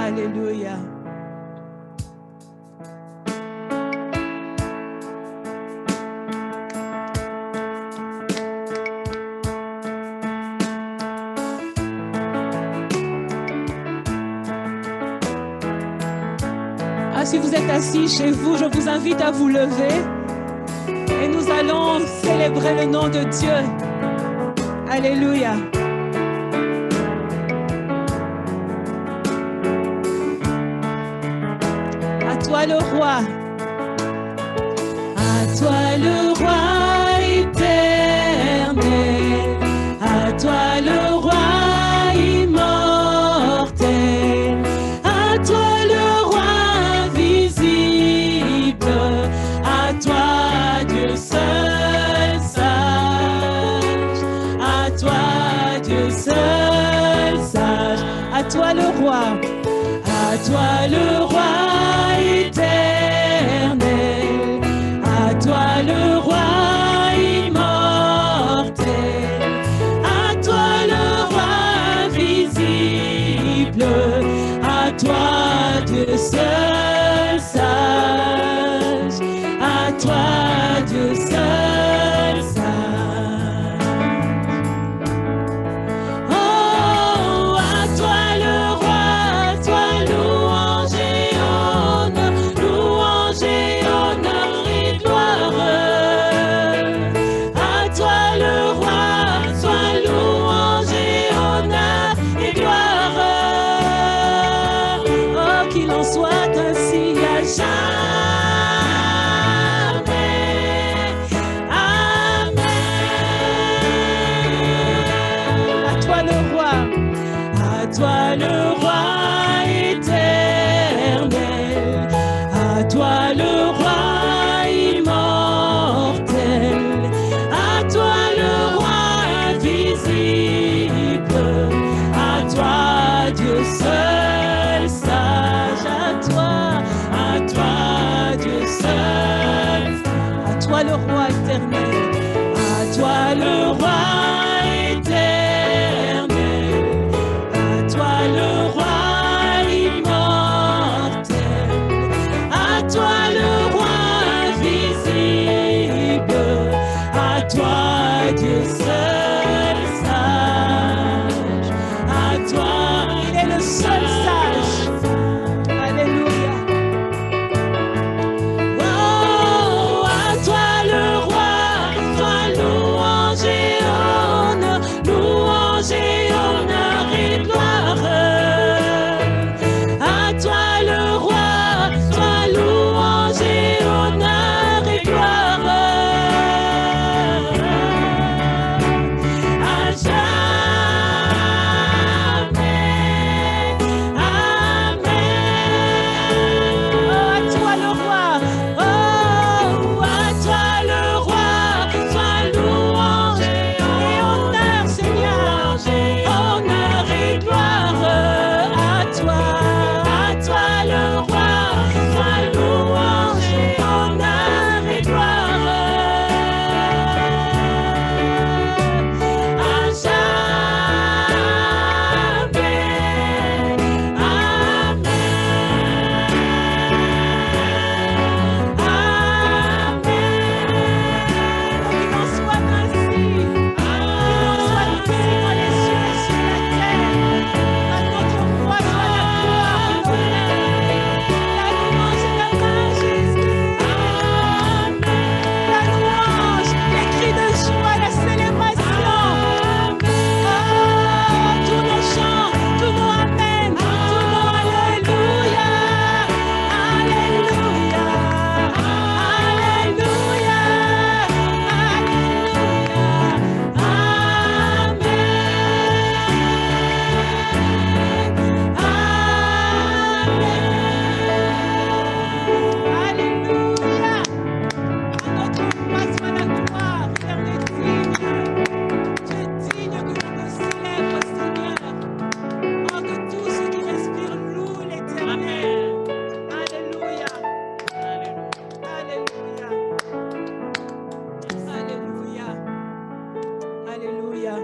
Alléluia. Si vous êtes assis chez vous, je vous invite à vous lever et nous allons célébrer le nom de Dieu. Alléluia. À toi le roi. À toi le roi éternel. À toi le roi immortel. À toi le roi à toi Dieu seul sage, à toi Dieu seul sage, à toi le roi éternel, à toi le roi immortel, à toi le roi visible, à toi Dieu seul sage, à toi Dieu seul sage. Oh, à toi le roi, toi louange et honneur, louange et honneur et gloire. À toi le roi, toi louange et honneur et gloire. Oh, qu'il en soit ainsi à jamais. Amen. À toi le roi éternel, à toi le roi immortel, à toi le roi visible, à toi Dieu seul sage, à toi Dieu seul, à toi le roi éternel, à toi le roi éternel, à toi le roi immortel, à toi le roi visible, à toi Dieu seul sage, à toi, il est le seul sage. Alléluia. Oh, à toi le roi, toi louange et honneur, louange et honneur et gloire. À toi le roi, toi louange et honneur et gloire. À jamais. Amen. Oh, à toi le roi. Oh, à toi le roi. Toi louange et honneur, Seigneur. Honneur et gloire. À toi le roi. Toi louange et honneur et gloire. À jamais. Amen. Qu'il en soit ainsi. Qu'il en soit ainsi dans les cieux et sur la terre. À notre roi soit la gloire, l'honneur, la louange et la majesté. La louange, les cris de joie, la célébration. Oh, tous nos chants, tous nos amen, tous nos alléluia. Alléluia. Alléluia. Alléluia. À notre roi soit la gloire, éternel digne. Tu es digne que l'on te célèbre, Seigneur. Oh, que tout ce qui respire loue l'Éternel. Alléluia. Alléluia. Alléluia. Alléluia.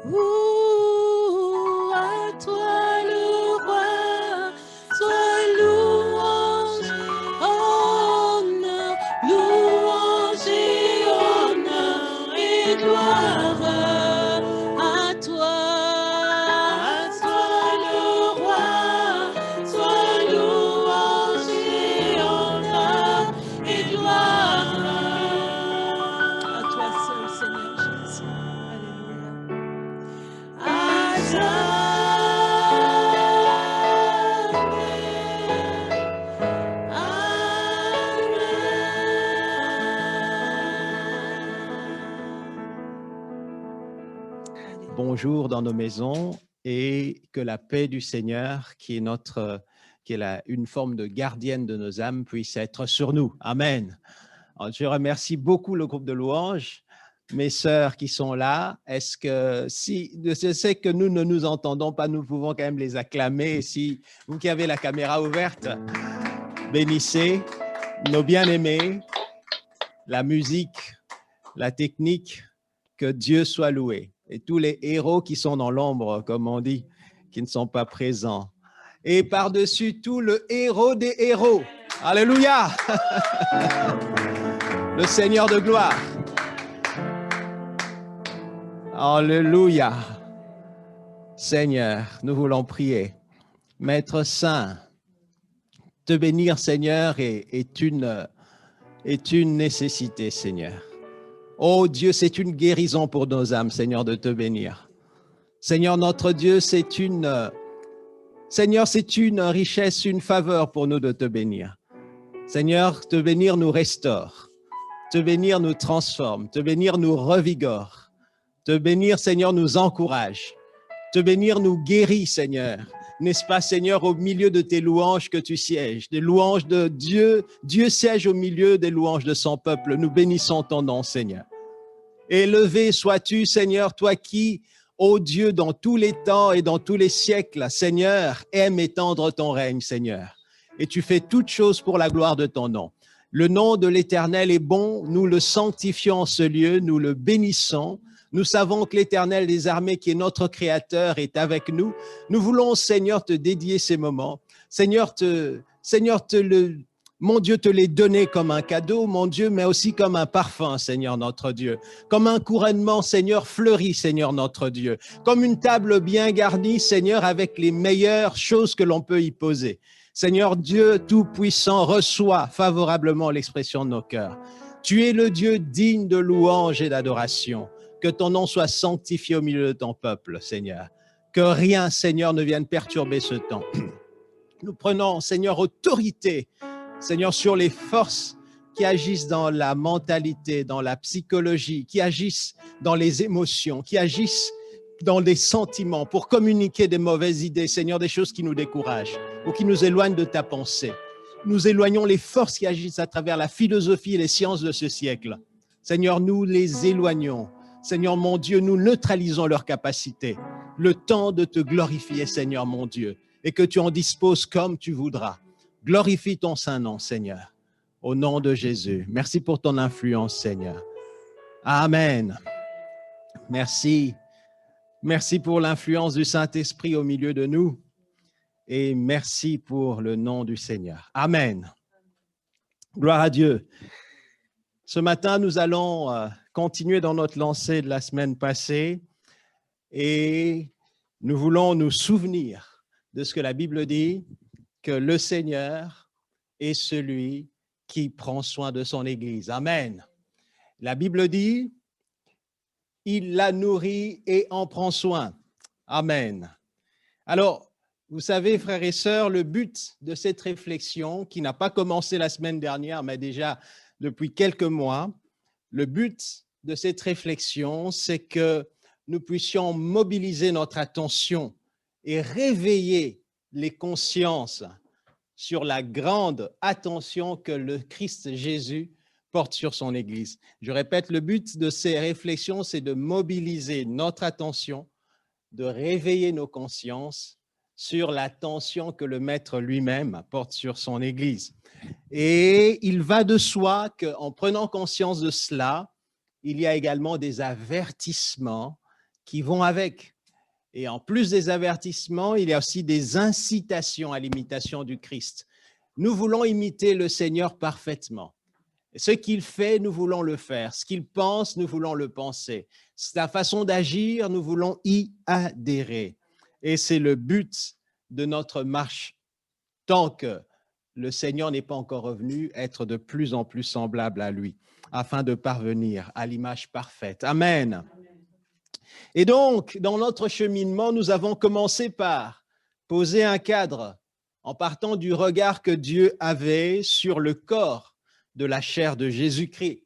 Ouh, à toi le jours dans nos maisons et que la paix du Seigneur, qui est une forme de gardienne de nos âmes, puisse être sur nous. Amen. Alors, je remercie beaucoup le groupe de louanges, mes sœurs qui sont là. Est-ce que si je sais que nous ne nous entendons pas, nous pouvons quand même les acclamer. Si vous qui avez la caméra ouverte, bénissez nos bien-aimés, la musique, la technique, que Dieu soit loué. Et tous les héros qui sont dans l'ombre, comme on dit, qui ne sont pas présents. Et par-dessus tout, le héros des héros. Alléluia. Le Seigneur de gloire. Alléluia. Seigneur, nous voulons prier. Maître Saint, te bénir, Seigneur, est une nécessité, Seigneur. Oh Dieu, c'est une guérison pour nos âmes, Seigneur, de te bénir. Seigneur, notre Dieu, c'est une richesse, une faveur pour nous de te bénir. Seigneur, te bénir nous restaure. Te bénir nous transforme. Te bénir nous revigore. Te bénir, Seigneur, nous encourage. Te bénir nous guérit, Seigneur. N'est-ce pas, Seigneur, au milieu de tes louanges que tu sièges, des louanges de Dieu. Dieu siège au milieu des louanges de son peuple. Nous bénissons ton nom, Seigneur. Élevé sois-tu, Seigneur, toi qui, ô Dieu, dans tous les temps et dans tous les siècles, Seigneur, aime étendre ton règne, Seigneur. Et tu fais toutes choses pour la gloire de ton nom. Le nom de l'Éternel est bon, nous le sanctifions en ce lieu, nous le bénissons. Nous savons que l'Éternel des armées, qui est notre Créateur, est avec nous. Nous voulons, Seigneur, te dédier ces moments. Seigneur, mon Dieu, te les donner comme un cadeau, mon Dieu, mais aussi comme un parfum, Seigneur notre Dieu. Comme un couronnement, Seigneur, fleuri, Seigneur notre Dieu. Comme une table bien garnie, Seigneur, avec les meilleures choses que l'on peut y poser. Seigneur Dieu Tout-Puissant, reçois favorablement l'expression de nos cœurs. Tu es le Dieu digne de louange et d'adoration. Que ton nom soit sanctifié au milieu de ton peuple, Seigneur. Que rien, Seigneur, ne vienne perturber ce temps. Nous prenons, Seigneur, autorité, Seigneur, sur les forces qui agissent dans la mentalité, dans la psychologie, qui agissent dans les émotions, qui agissent dans les sentiments pour communiquer des mauvaises idées, Seigneur, des choses qui nous découragent ou qui nous éloignent de ta pensée. Nous éloignons les forces qui agissent à travers la philosophie et les sciences de ce siècle. Seigneur, nous les éloignons. Seigneur, mon Dieu, nous neutralisons leurs capacités. Le temps de te glorifier, Seigneur, mon Dieu, et que tu en disposes comme tu voudras. Glorifie ton saint nom, Seigneur, au nom de Jésus. Merci pour ton influence, Seigneur. Amen. Merci. Merci pour l'influence du Saint-Esprit au milieu de nous et merci pour le nom du Seigneur. Amen. Gloire à Dieu. Ce matin, nous allons continuer dans notre lancée de la semaine passée et nous voulons nous souvenir de ce que la Bible dit, que le Seigneur est celui qui prend soin de son Église. Amen. La Bible dit, il la nourrit et en prend soin. Amen. Alors, vous savez, frères et sœurs, le but de cette réflexion, qui n'a pas commencé la semaine dernière, mais déjà depuis quelques mois, le but de cette réflexion, c'est que nous puissions mobiliser notre attention et réveiller les consciences sur la grande attention que le Christ Jésus porte sur son Église. Je répète, le but de ces réflexions, c'est de mobiliser notre attention, de réveiller nos consciences sur l'attention que le Maître lui-même porte sur son Église. Et il va de soi qu'en prenant conscience de cela, il y a également des avertissements qui vont avec. Et en plus des avertissements, il y a aussi des incitations à l'imitation du Christ. Nous voulons imiter le Seigneur parfaitement. Ce qu'il fait, nous voulons le faire. Ce qu'il pense, nous voulons le penser. Sa façon d'agir, nous voulons y adhérer. Et c'est le but de notre marche. Tant que le Seigneur n'est pas encore revenu, être de plus en plus semblable à lui, afin de parvenir à l'image parfaite. Amen. Et donc, dans notre cheminement, nous avons commencé par poser un cadre en partant du regard que Dieu avait sur le corps de la chair de Jésus-Christ.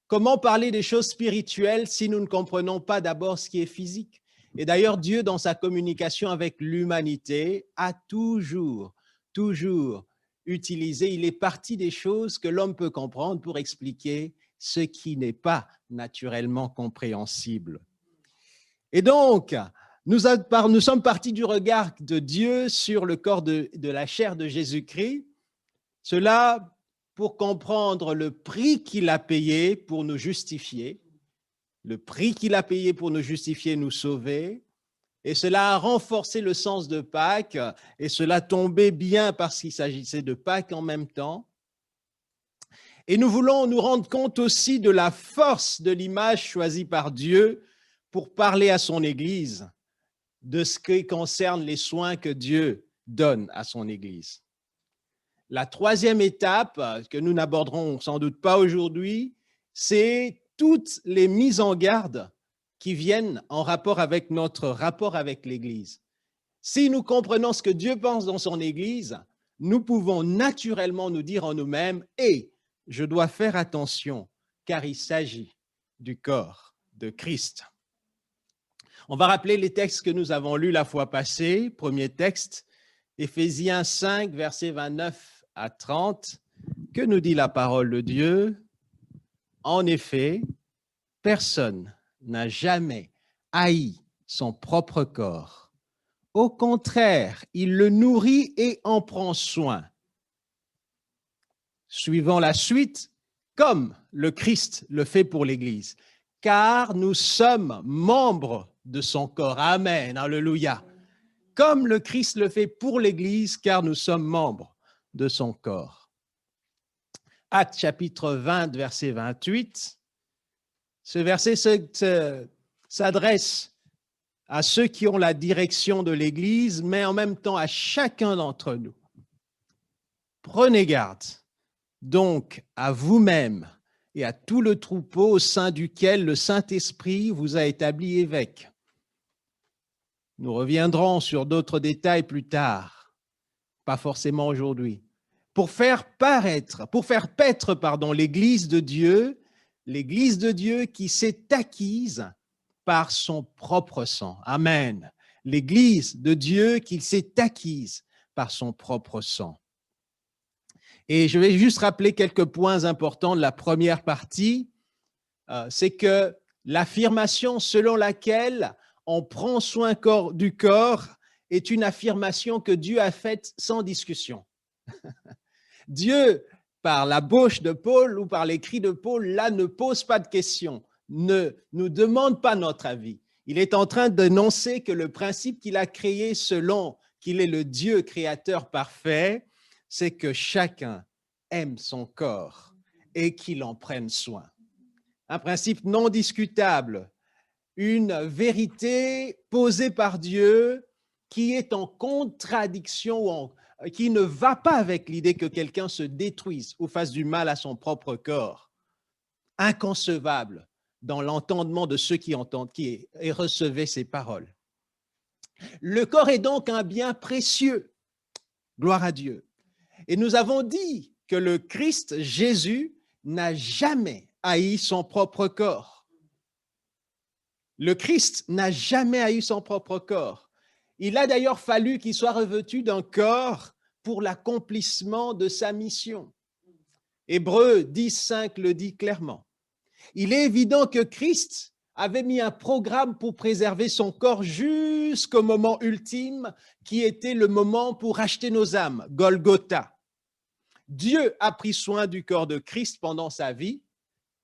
Comment parler des choses spirituelles si nous ne comprenons pas d'abord ce qui est physique? Et d'ailleurs, Dieu, dans sa communication avec l'humanité, a toujours utilisé, il est parti des choses que l'homme peut comprendre pour expliquer ce qui n'est pas naturellement compréhensible. Et donc, nous sommes partis du regard de Dieu sur le corps de la chair de Jésus-Christ, cela pour comprendre le prix qu'il a payé pour nous justifier, le prix qu'il a payé pour nous justifier, nous sauver, et cela a renforcé le sens de Pâques, et cela tombait bien parce qu'il s'agissait de Pâques en même temps. Et nous voulons nous rendre compte aussi de la force de l'image choisie par Dieu pour parler à son Église de ce qui concerne les soins que Dieu donne à son Église. La troisième étape, que nous n'aborderons sans doute pas aujourd'hui, c'est toutes les mises en garde qui viennent en rapport avec notre rapport avec l'Église. Si nous comprenons ce que Dieu pense dans son Église, nous pouvons naturellement nous dire en nous-mêmes « Hey, je dois faire attention, car il s'agit du corps de Christ. » On va rappeler les textes que nous avons lus la fois passée. Premier texte, Éphésiens 5, versets 29 à 30. Que nous dit la parole de Dieu? En effet, personne n'a jamais haï son propre corps. Au contraire, il le nourrit et en prend soin. Suivant la suite, comme le Christ le fait pour l'Église, car nous sommes membres de son corps. Amen, alléluia. Comme le Christ le fait pour l'Église, car nous sommes membres de son corps. Actes chapitre 20, verset 28. Ce verset s'adresse à ceux qui ont la direction de l'Église, mais en même temps à chacun d'entre nous. Prenez garde donc à vous-même et à tout le troupeau au sein duquel le Saint-Esprit vous a établi évêque. Nous reviendrons sur d'autres détails plus tard, pas forcément aujourd'hui, pour faire paître l'Église de Dieu qui s'est acquise par son propre sang. Amen. L'Église de Dieu qui s'est acquise par son propre sang. Et je vais juste rappeler quelques points importants de la première partie. C'est que l'affirmation selon laquelle on prend soin du corps est une affirmation que Dieu a faite sans discussion. Dieu, par la bouche de Paul ou par l'écrit de Paul, là, ne pose pas de questions, ne nous demande pas notre avis. Il est en train d'énoncer que le principe qu'il a créé selon qu'il est le Dieu créateur parfait, c'est que chacun aime son corps et qu'il en prenne soin. Un principe non discutable, une vérité posée par Dieu qui est en contradiction, qui ne va pas avec l'idée que quelqu'un se détruise ou fasse du mal à son propre corps. Inconcevable dans l'entendement de ceux qui entendent, qui recevaient ces paroles. Le corps est donc un bien précieux. Gloire à Dieu. Et nous avons dit que le Christ Jésus n'a jamais haï son propre corps. Le Christ n'a jamais haï son propre corps. Il a d'ailleurs fallu qu'il soit revêtu d'un corps pour l'accomplissement de sa mission. Hébreux 10.5 le dit clairement. Il est évident que Christ avait mis un programme pour préserver son corps jusqu'au moment ultime qui était le moment pour racheter nos âmes, Golgotha. Dieu a pris soin du corps de Christ pendant sa vie,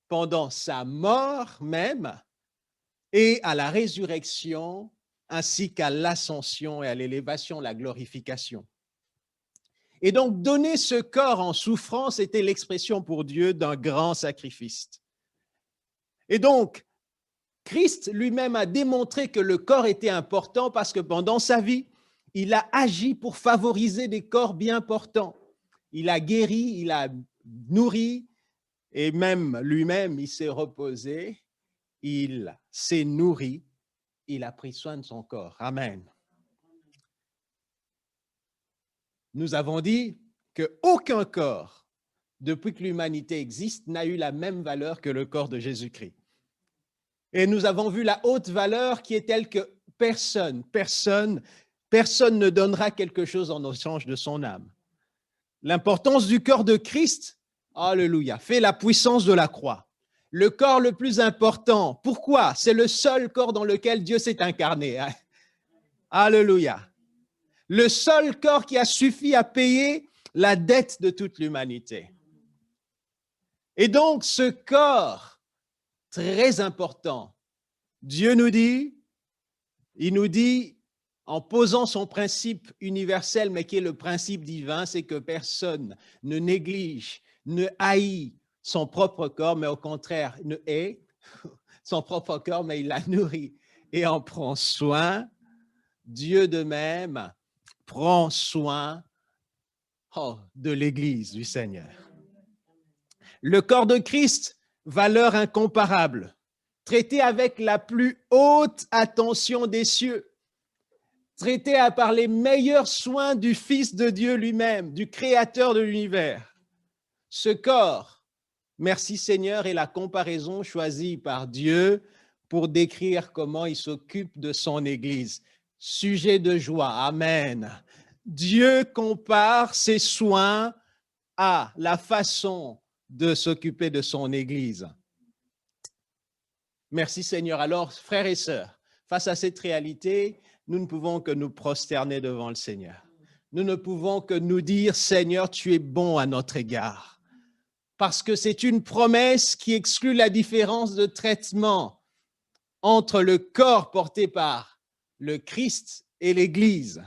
pendant sa mort même, et à la résurrection, ainsi qu'à l'ascension et à l'élévation, la glorification. Et donc, donner ce corps en souffrance était l'expression pour Dieu d'un grand sacrifice. Et donc, Christ lui-même a démontré que le corps était important parce que pendant sa vie, il a agi pour favoriser des corps bien portants. Il a guéri, il a nourri, et même lui-même, il s'est reposé, il s'est nourri, il a pris soin de son corps. Amen. Nous avons dit qu'aucun corps, depuis que l'humanité existe, n'a eu la même valeur que le corps de Jésus-Christ. Et nous avons vu la haute valeur qui est telle que personne ne donnera quelque chose en échange de son âme. L'importance du corps de Christ, alléluia, fait la puissance de la croix. Le corps le plus important. Pourquoi? C'est le seul corps dans lequel Dieu s'est incarné. Hein? Alléluia. Le seul corps qui a suffi à payer la dette de toute l'humanité. Et donc, ce corps, très important, Dieu nous dit, il nous dit, en posant son principe universel, mais qui est le principe divin, c'est que personne ne néglige, ne haït son propre corps, mais au contraire, ne hait son propre corps, mais il la nourrit et en prend soin. Dieu de même prend soin de l'Église du Seigneur. Le corps de Christ, valeur incomparable, traité avec la plus haute attention des cieux, traité par les meilleurs soins du Fils de Dieu lui-même, du Créateur de l'univers. Ce corps, merci Seigneur, est la comparaison choisie par Dieu pour décrire comment il s'occupe de son Église. Sujet de joie, amen. Dieu compare ses soins à la façon de s'occuper de son Église. Merci Seigneur. Alors, frères et sœurs, face à cette réalité, nous ne pouvons que nous prosterner devant le Seigneur. Nous ne pouvons que nous dire, Seigneur, tu es bon à notre égard. Parce que c'est une promesse qui exclut la différence de traitement entre le corps porté par le Christ et l'Église.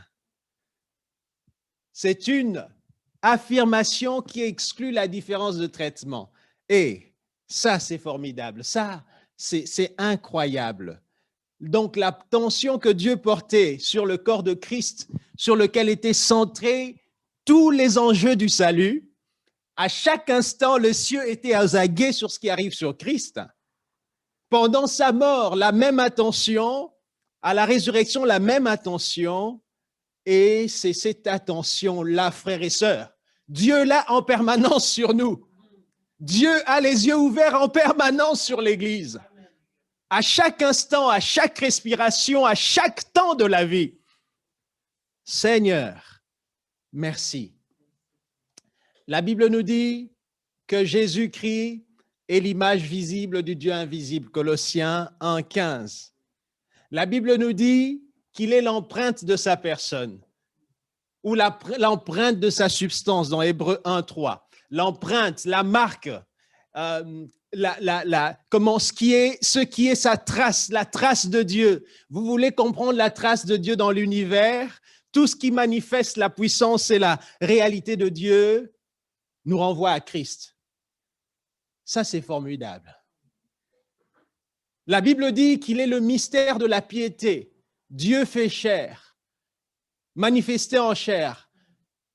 C'est une affirmation qui exclut la différence de traitement. Et ça, c'est formidable. Ça, c'est incroyable. Donc, l'attention que Dieu portait sur le corps de Christ, sur lequel étaient centrés tous les enjeux du salut, à chaque instant, le ciel était aux aguets sur ce qui arrive sur Christ. Pendant sa mort, la même attention, à la résurrection, la même attention, et c'est cette attention-là, frères et sœurs. Dieu l'a en permanence sur nous. Dieu a les yeux ouverts en permanence sur l'Église. À chaque instant, à chaque respiration, à chaque temps de la vie. Seigneur, merci. La Bible nous dit que Jésus-Christ est l'image visible du Dieu invisible, Colossiens 1,15. La Bible nous dit qu'il est l'empreinte de sa personne ou l'empreinte de sa substance dans Hébreux 1,3. L'empreinte, la marque, ce qui est sa trace, la trace de Dieu. Vous voulez comprendre la trace de Dieu dans l'univers? Tout ce qui manifeste la puissance et la réalité de Dieu nous renvoie à Christ. Ça, c'est formidable. La Bible dit qu'il est le mystère de la piété. Dieu fait chair, manifesté en chair,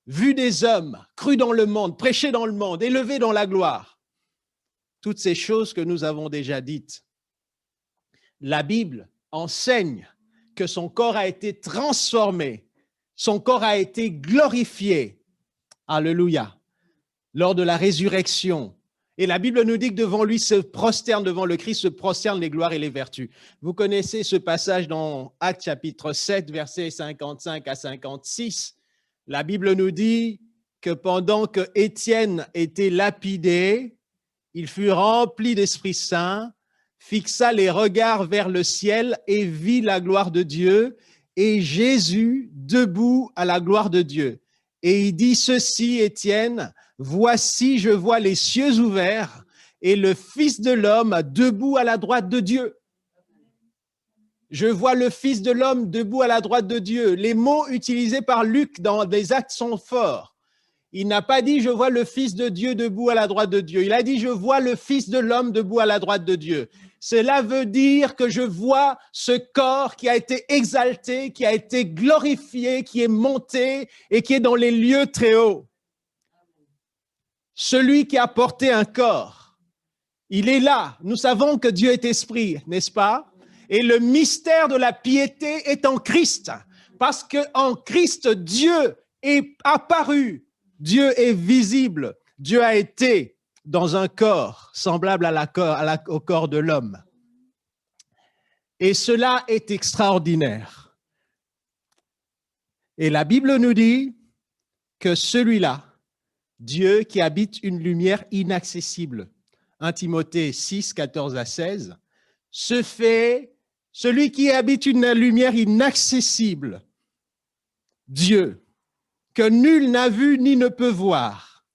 vu des hommes, cru dans le monde, prêché dans le monde, élevé dans la gloire. Toutes ces choses que nous avons déjà dites. La Bible enseigne que son corps a été transformé, son corps a été glorifié. Alléluia. Lors de la résurrection. Et la Bible nous dit que devant lui se prosternent, devant le Christ se prosternent les gloires et les vertus. Vous connaissez ce passage dans Actes chapitre 7, versets 55 à 56. La Bible nous dit que pendant que Étienne était lapidé, il fut rempli d'Esprit Saint, fixa les regards vers le ciel et vit la gloire de Dieu et Jésus debout à la gloire de Dieu. Et il dit ceci, Étienne, voici, je vois les cieux ouverts et le Fils de l'homme debout à la droite de Dieu. Je vois le Fils de l'homme debout à la droite de Dieu. Les mots utilisés par Luc dans les actes sont forts. Il n'a pas dit « je vois le Fils de Dieu debout à la droite de Dieu ». Il a dit « je vois le Fils de l'homme debout à la droite de Dieu ». Cela veut dire que je vois ce corps qui a été exalté, qui a été glorifié, qui est monté et qui est dans les lieux très hauts. Celui qui a porté un corps, il est là. Nous savons que Dieu est esprit, n'est-ce pas? Et le mystère de la piété est en Christ. Parce qu'en Christ, Dieu est apparu. Dieu est visible. Dieu a été « dans un corps semblable au corps de l'homme ». Et cela est extraordinaire. Et la Bible nous dit que celui-là, Dieu qui habite une lumière inaccessible, 1 Timothée 6, 14 à 16, se fait celui qui habite une lumière inaccessible, Dieu, que nul n'a vu ni ne peut voir.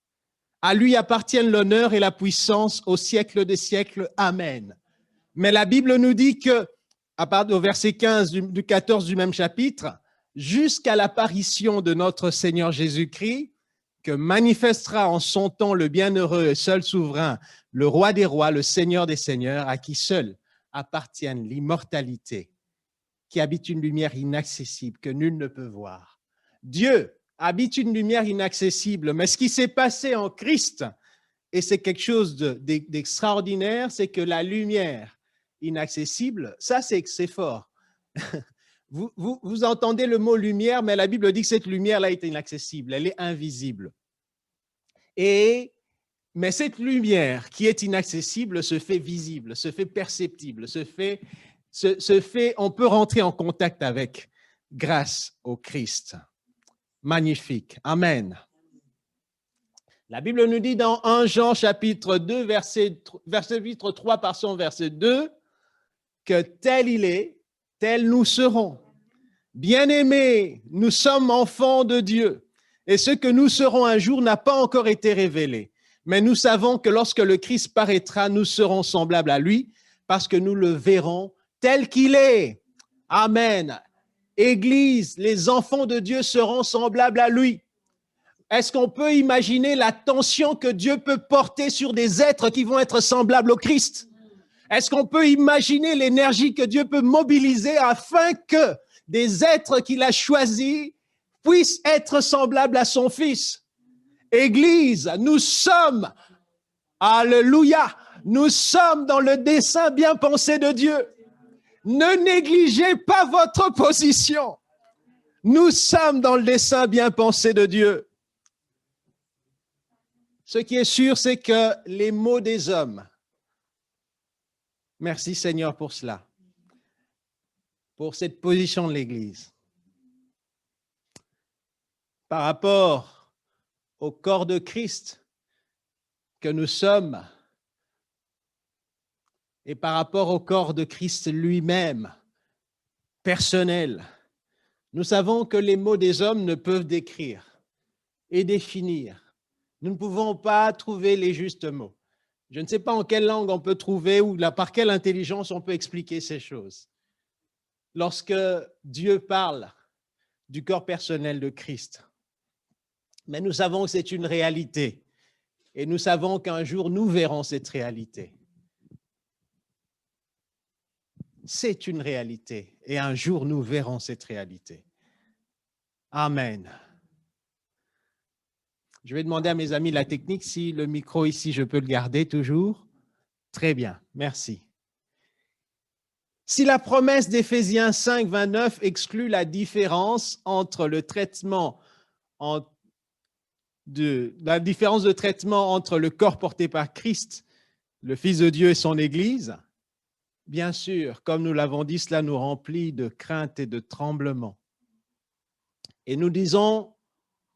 À lui appartiennent l'honneur et la puissance au siècle des siècles. Amen. Mais la Bible nous dit que, à partir au verset 15 du 14 du même chapitre, jusqu'à l'apparition de notre Seigneur Jésus-Christ, que manifestera en son temps le bienheureux et seul souverain, le roi des rois, le Seigneur des seigneurs, à qui seul appartiennent l'immortalité, qui habite une lumière inaccessible que nul ne peut voir. Dieu habite une lumière inaccessible, mais ce qui s'est passé en Christ, et c'est quelque chose d'extraordinaire, c'est que la lumière inaccessible, ça c'est fort. Vous entendez le mot lumière, mais la Bible dit que cette lumière-là est inaccessible, elle est invisible. Mais cette lumière qui est inaccessible se fait visible, se fait perceptible, on peut rentrer en contact avec grâce au Christ. Magnifique. Amen. La Bible nous dit dans 1 Jean chapitre 2, verset 3 par son verset 2, que tel il est, tel nous serons. Bien-aimés, nous sommes enfants de Dieu, et ce que nous serons un jour n'a pas encore été révélé. Mais nous savons que lorsque le Christ paraîtra, nous serons semblables à lui, parce que nous le verrons tel qu'il est. Amen. Église, les enfants de Dieu seront semblables à lui. Est-ce qu'on peut imaginer la tension que Dieu peut porter sur des êtres qui vont être semblables au Christ? Est-ce qu'on peut imaginer l'énergie que Dieu peut mobiliser afin que des êtres qu'il a choisis puissent être semblables à son Fils? Église, nous sommes, alléluia, nous sommes dans le dessein bien pensé de Dieu. Ne négligez pas votre position. Nous sommes dans le dessein bien pensé de Dieu. Ce qui est sûr, c'est que les mots des hommes, merci Seigneur pour cela, pour cette position de l'Église, par rapport au corps de Christ que nous sommes et par rapport au corps de Christ lui-même, personnel, nous savons que les mots des hommes ne peuvent décrire et définir. Nous ne pouvons pas trouver les justes mots. Je ne sais pas en quelle langue on peut trouver ou par quelle intelligence on peut expliquer ces choses. Lorsque Dieu parle du corps personnel de Christ, mais nous savons que c'est une réalité et nous savons qu'un jour nous verrons cette réalité. C'est une réalité et un jour nous verrons cette réalité. Amen. Je vais demander à mes amis de la technique si le micro ici, je peux le garder toujours. Très bien, merci. Si la promesse d'Éphésiens 5, 29 exclut la différence entre le traitement la différence de traitement entre le corps porté par Christ, le Fils de Dieu et son Église, bien sûr, comme nous l'avons dit, cela nous remplit de crainte et de tremblement. Et nous disons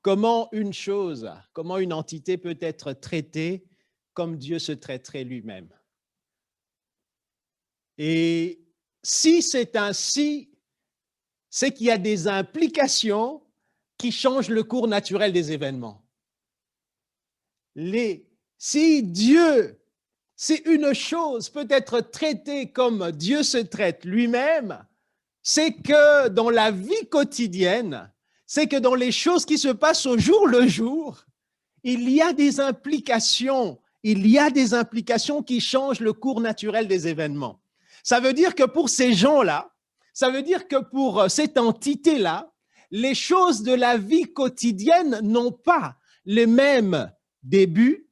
comment une entité peut être traitée comme Dieu se traiterait lui-même. Et si c'est ainsi, c'est qu'il y a des implications qui changent le cours naturel des événements. Si une chose peut être traitée comme Dieu se traite lui-même, c'est que dans la vie quotidienne, c'est que dans les choses qui se passent au jour le jour, il y a des implications qui changent le cours naturel des événements. Ça veut dire que pour ces gens-là, ça veut dire que pour cette entité-là, les choses de la vie quotidienne n'ont pas les mêmes débuts,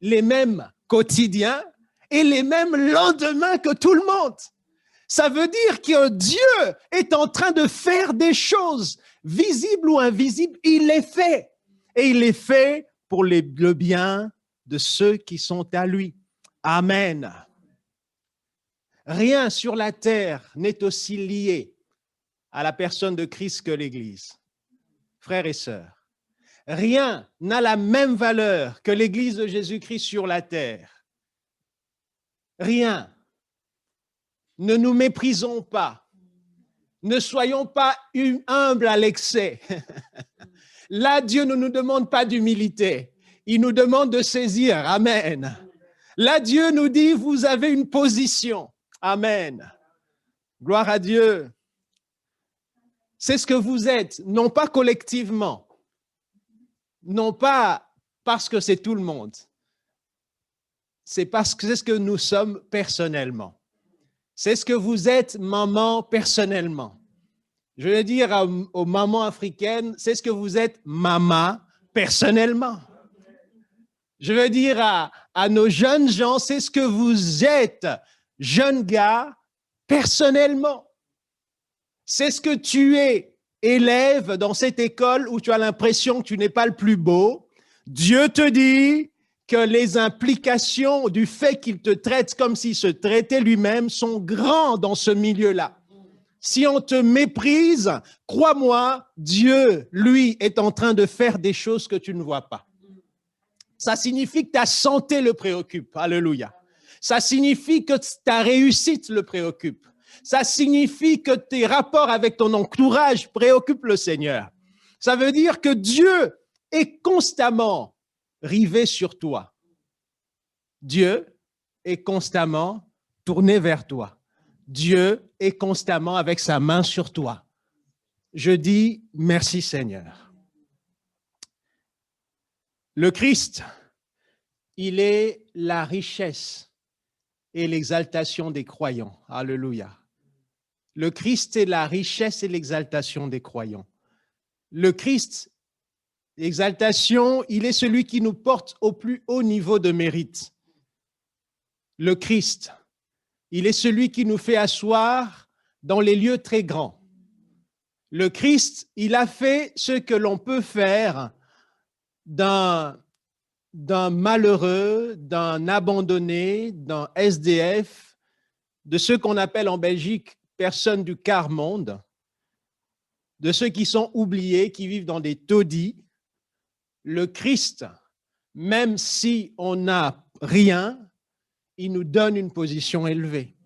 les mêmes quotidiens et les mêmes lendemains que tout le monde. Ça veut dire que Dieu est en train de faire des choses, visibles ou invisibles, il les fait. Et il les fait pour le bien de ceux qui sont à lui. Amen. Rien sur la terre n'est aussi lié à la personne de Christ que l'Église. Frères et sœurs, rien n'a la même valeur que l'Église de Jésus-Christ sur la terre. Rien. Ne nous méprisons pas. Ne soyons pas humbles à l'excès. Là, Dieu ne nous demande pas d'humilité. Il nous demande de saisir. Amen. Là, Dieu nous dit, vous avez une position. Amen. Gloire à Dieu. C'est ce que vous êtes, non pas collectivement, non pas parce que c'est tout le monde. C'est parce que c'est ce que nous sommes personnellement. C'est ce que vous êtes, maman, personnellement. Je veux dire aux mamans africaines, c'est ce que vous êtes, maman, personnellement. Je veux dire à nos jeunes gens, c'est ce que vous êtes, jeunes gars, personnellement. C'est ce que tu es, élève dans cette école où tu as l'impression que tu n'es pas le plus beau. Dieu te dit que les implications du fait qu'il te traite comme s'il se traitait lui-même sont grandes dans ce milieu-là. Si on te méprise, crois-moi, Dieu, lui, est en train de faire des choses que tu ne vois pas. Ça signifie que ta santé le préoccupe. Alléluia. Ça signifie que ta réussite le préoccupe. Ça signifie que tes rapports avec ton entourage préoccupent le Seigneur. Ça veut dire que Dieu est constamment rivé sur toi. Dieu est constamment tourné vers toi. Dieu est constamment avec sa main sur toi. Je dis merci Seigneur. Le Christ, il est la richesse et l'exaltation des croyants. Alléluia. Le Christ est la richesse et l'exaltation des croyants. Le Christ, l'exaltation, il est celui qui nous porte au plus haut niveau de mérite. Le Christ, il est celui qui nous fait asseoir dans les lieux très grands. Le Christ, il a fait ce que l'on peut faire d'un malheureux, d'un abandonné, d'un SDF, de ceux qu'on appelle en Belgique personnes du quart-monde, de ceux qui sont oubliés, qui vivent dans des taudis. Le Christ, même si on n'a rien, il nous donne une position élevée.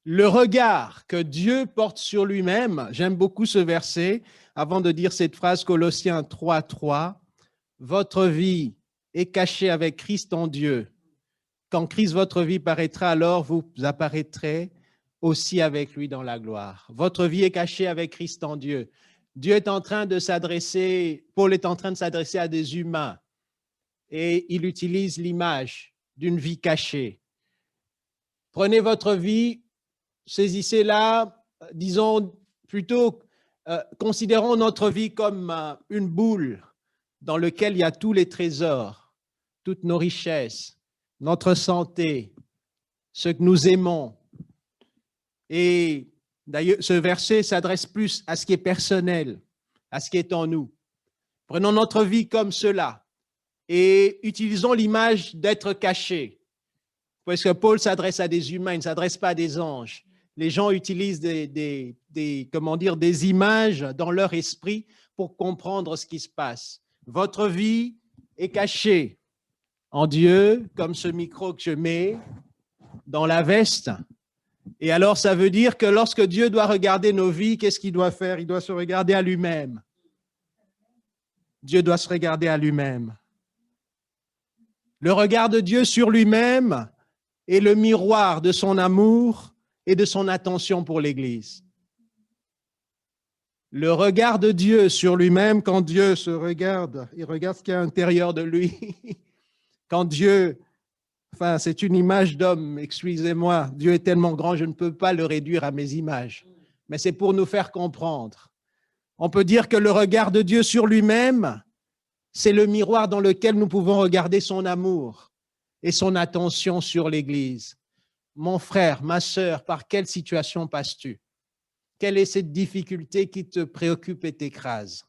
Le regard que Dieu porte sur lui-même, j'aime beaucoup ce verset, avant de dire cette phrase, Colossiens 3:3, « Votre vie est cachée avec Christ en Dieu. Quand Christ, votre vie, paraîtra, alors vous apparaîtrez aussi avec lui dans la gloire. » Votre vie est cachée avec Christ en Dieu. Dieu est en train de s'adresser, Paul est en train de s'adresser à des humains et il utilise l'image d'une vie cachée. Prenez votre vie, saisissez-la, disons plutôt, considérons notre vie comme une boule dans laquelle il y a tous les trésors, toutes nos richesses, notre santé, ce que nous aimons. Et d'ailleurs, ce verset s'adresse plus à ce qui est personnel, à ce qui est en nous. Prenons notre vie comme cela et utilisons l'image d'être caché. Parce que Paul s'adresse à des humains, il ne s'adresse pas à des anges. Les gens utilisent des images dans leur esprit pour comprendre ce qui se passe. Votre vie est cachée en Dieu, comme ce micro que je mets dans la veste. Et alors, ça veut dire que lorsque Dieu doit regarder nos vies, qu'est-ce qu'il doit faire? Il doit se regarder à lui-même. Dieu doit se regarder à lui-même. Le regard de Dieu sur lui-même est le miroir de son amour et de son attention pour l'Église. Le regard de Dieu sur lui-même, quand Dieu se regarde, il regarde ce qu'il y a à l'intérieur de lui. Quand Dieu, enfin, c'est une image d'homme, excusez-moi, Dieu est tellement grand, je ne peux pas le réduire à mes images. Mais c'est pour nous faire comprendre. On peut dire que le regard de Dieu sur lui-même, c'est le miroir dans lequel nous pouvons regarder son amour et son attention sur l'Église. Mon frère, ma sœur, par quelle situation passes-tu? Quelle est cette difficulté qui te préoccupe et t'écrase?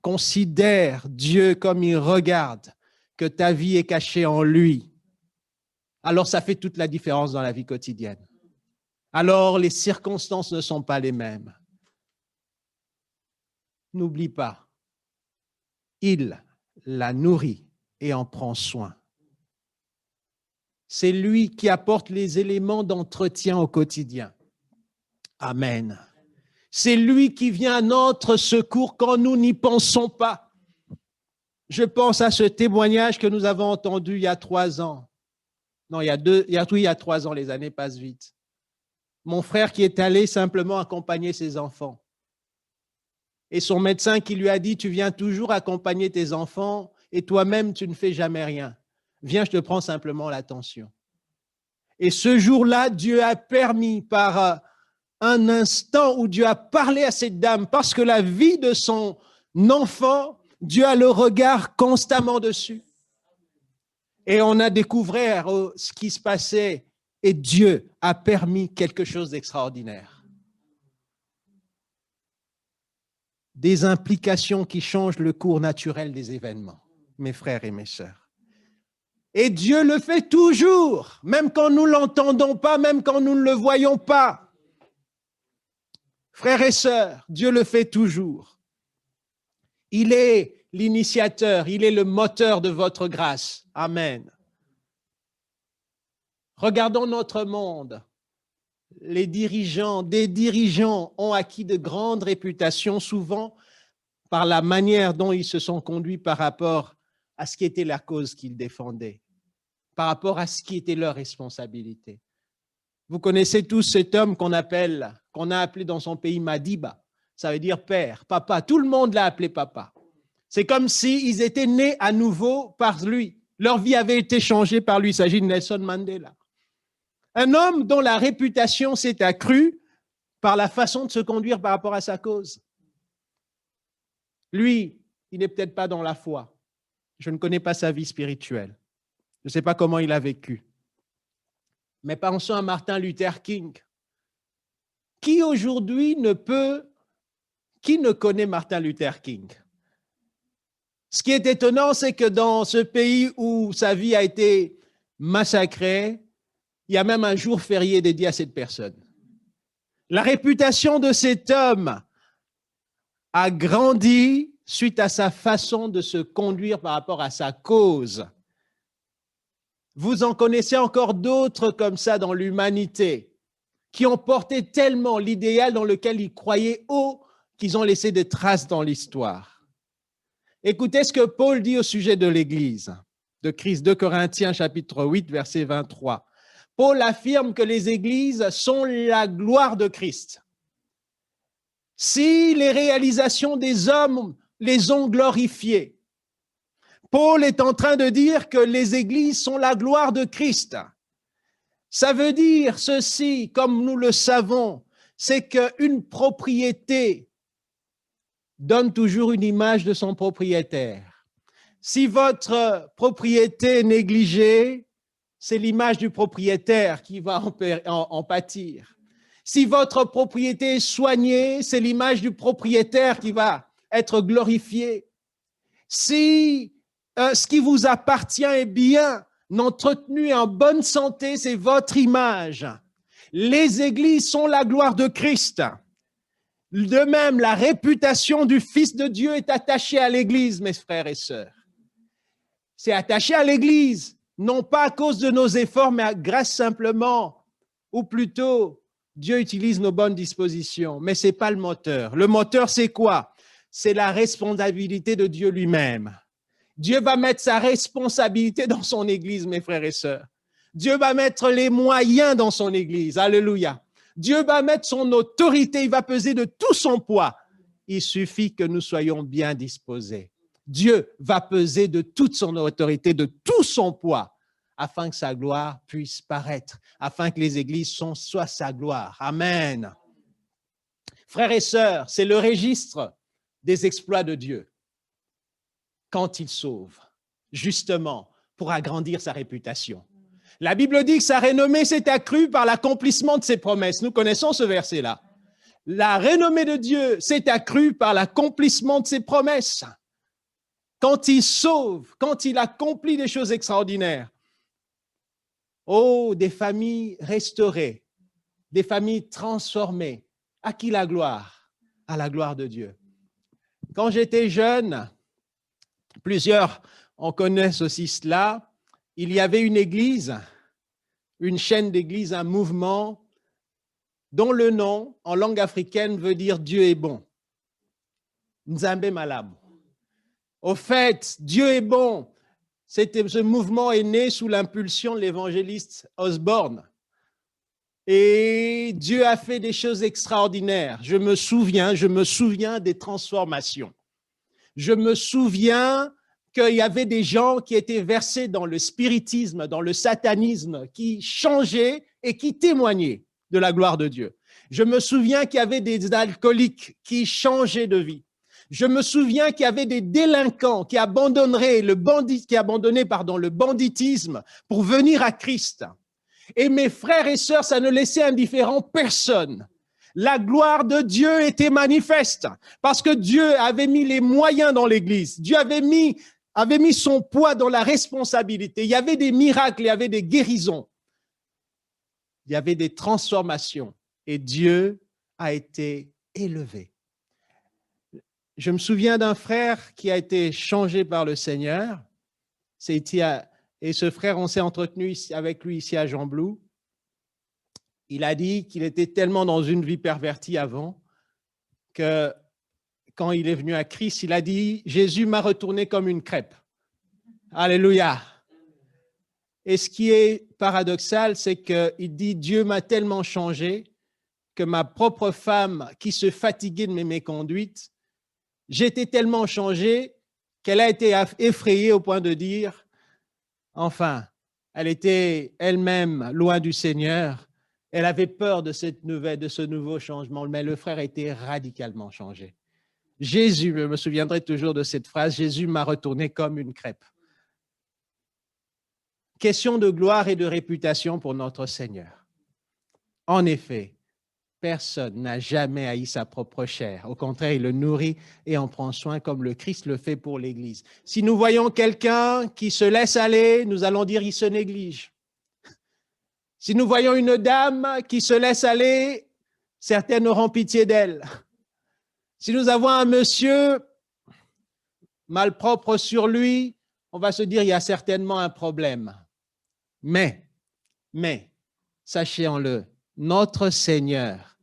Considère Dieu comme il regarde, que ta vie est cachée en lui. alors ça fait toute la différence dans la vie quotidienne. Alors les circonstances ne sont pas les mêmes. N'oublie pas, il la nourrit et en prend soin. C'est lui qui apporte les éléments d'entretien au quotidien. Amen. C'est lui qui vient à notre secours quand nous n'y pensons pas. Je pense à ce témoignage que nous avons entendu il y a 3 ans. Non, il y a 3 ans, les années passent vite. Mon frère qui est allé simplement accompagner ses enfants. Et son médecin qui lui a dit, tu viens toujours accompagner tes enfants et toi-même, tu ne fais jamais rien. Viens, je te prends simplement l'attention. Et ce jour-là, Dieu a permis par un instant où Dieu a parlé à cette dame, parce que la vie de son enfant, Dieu a le regard constamment dessus. Et on a découvert ce qui se passait et Dieu a permis quelque chose d'extraordinaire. Des implications qui changent le cours naturel des événements, mes frères et mes sœurs. Et Dieu le fait toujours, même quand nous ne l'entendons pas, même quand nous ne le voyons pas. Frères et sœurs, Dieu le fait toujours. Il est l'initiateur, il est le moteur de votre grâce. Amen. Regardons notre monde. Des dirigeants ont acquis de grandes réputations, souvent par la manière dont ils se sont conduits par rapport à ce qui était la cause qu'ils défendaient, par rapport à ce qui était leur responsabilité. Vous connaissez tous cet homme qu'on a appelé dans son pays Madiba. Ça veut dire père, papa. Tout le monde l'a appelé papa. C'est comme s'ils étaient nés à nouveau par lui. Leur vie avait été changée par lui. Il s'agit de Nelson Mandela. Un homme dont la réputation s'est accrue par la façon de se conduire par rapport à sa cause. Lui, il n'est peut-être pas dans la foi. Je ne connais pas sa vie spirituelle. Je ne sais pas comment il a vécu. Mais pensons à Martin Luther King. Qui aujourd'hui qui ne connaît Martin Luther King? Ce qui est étonnant, c'est que dans ce pays où sa vie a été massacrée, il y a même un jour férié dédié à cette personne. La réputation de cet homme a grandi suite à sa façon de se conduire par rapport à sa cause. Vous en connaissez encore d'autres comme ça dans l'humanité, qui ont porté tellement l'idéal dans lequel ils croyaient haut qu'ils ont laissé des traces dans l'histoire. Écoutez ce que Paul dit au sujet de l'Église de Christ, 2 Corinthiens chapitre 8, verset 23. Paul affirme que les églises sont la gloire de Christ. Si les réalisations des hommes les ont glorifiées, Paul est en train de dire que les églises sont la gloire de Christ. Ça veut dire ceci, comme nous le savons, c'est qu'une propriété donne toujours une image de son propriétaire. Si votre propriété est négligée, c'est l'image du propriétaire qui va en pâtir. Si votre propriété est soignée, c'est l'image du propriétaire qui va être glorifiée. Si ce qui vous appartient est bien entretenu et en bonne santé, c'est votre image. Les églises sont la gloire de Christ. De même, la réputation du Fils de Dieu est attachée à l'Église, mes frères et sœurs. C'est attaché à l'Église, non pas à cause de nos efforts, mais grâce simplement, ou plutôt, Dieu utilise nos bonnes dispositions, mais ce n'est pas le moteur. Le moteur, c'est quoi? C'est la responsabilité de Dieu lui-même. Dieu va mettre sa responsabilité dans son Église, mes frères et sœurs. Dieu va mettre les moyens dans son Église. Alléluia. Dieu va mettre son autorité, il va peser de tout son poids. Il suffit que nous soyons bien disposés. Dieu va peser de toute son autorité, de tout son poids, afin que sa gloire puisse paraître, afin que les églises soient sa gloire. Amen. Frères et sœurs, c'est le registre des exploits de Dieu quand il sauve, justement, pour agrandir sa réputation. La Bible dit que sa renommée s'est accrue par l'accomplissement de ses promesses. Nous connaissons ce verset-là. La renommée de Dieu s'est accrue par l'accomplissement de ses promesses. Quand il sauve, quand il accomplit des choses extraordinaires. Oh, des familles restaurées, des familles transformées. À qui la gloire? À la gloire de Dieu. Quand j'étais jeune, plusieurs en connaissent aussi cela, il y avait une église, une chaîne d'églises, un mouvement dont le nom en langue africaine veut dire Dieu est bon. Nzambe Malamu. Au fait, Dieu est bon. Ce mouvement est né sous l'impulsion de l'évangéliste Osborne. Et Dieu a fait des choses extraordinaires. Je me souviens des transformations. Je me souviens qu'il y avait des gens qui étaient versés dans le spiritisme, dans le satanisme, qui changeaient et qui témoignaient de la gloire de Dieu. Je me souviens qu'il y avait des alcooliques qui changeaient de vie. Je me souviens qu'il y avait des délinquants qui abandonnaient le banditisme pour venir à Christ. Et mes frères et sœurs, ça ne laissait indifférent personne. La gloire de Dieu était manifeste parce que Dieu avait mis les moyens dans l'Église. Dieu avait mis son poids dans la responsabilité. Il y avait des miracles, il y avait des guérisons. Il y avait des transformations et Dieu a été élevé. Je me souviens d'un frère qui a été changé par le Seigneur. Et ce frère, on s'est entretenu avec lui ici à Jean-Blou. Il a dit qu'il était tellement dans une vie pervertie avant que quand il est venu à Christ, il a dit « Jésus m'a retourné comme une crêpe ». Alléluia. Et ce qui est paradoxal, c'est qu'il dit « Dieu m'a tellement changé que ma propre femme qui se fatiguait de mes méconduites, j'étais tellement changé qu'elle a été effrayée au point de dire, enfin, elle était elle-même loin du Seigneur, elle avait peur de ce nouveau changement, mais le frère était radicalement changé. Jésus, je me souviendrai toujours de cette phrase, Jésus m'a retourné comme une crêpe. Question de gloire et de réputation pour notre Seigneur. En effet, personne n'a jamais haï sa propre chair. Au contraire, il le nourrit et en prend soin comme le Christ le fait pour l'Église. Si nous voyons quelqu'un qui se laisse aller, nous allons dire qu'il se néglige. Si nous voyons une dame qui se laisse aller, certaines auront pitié d'elle. Si nous avons un monsieur malpropre sur lui, on va se dire qu'il y a certainement un problème. Mais, sachez-le, notre Seigneur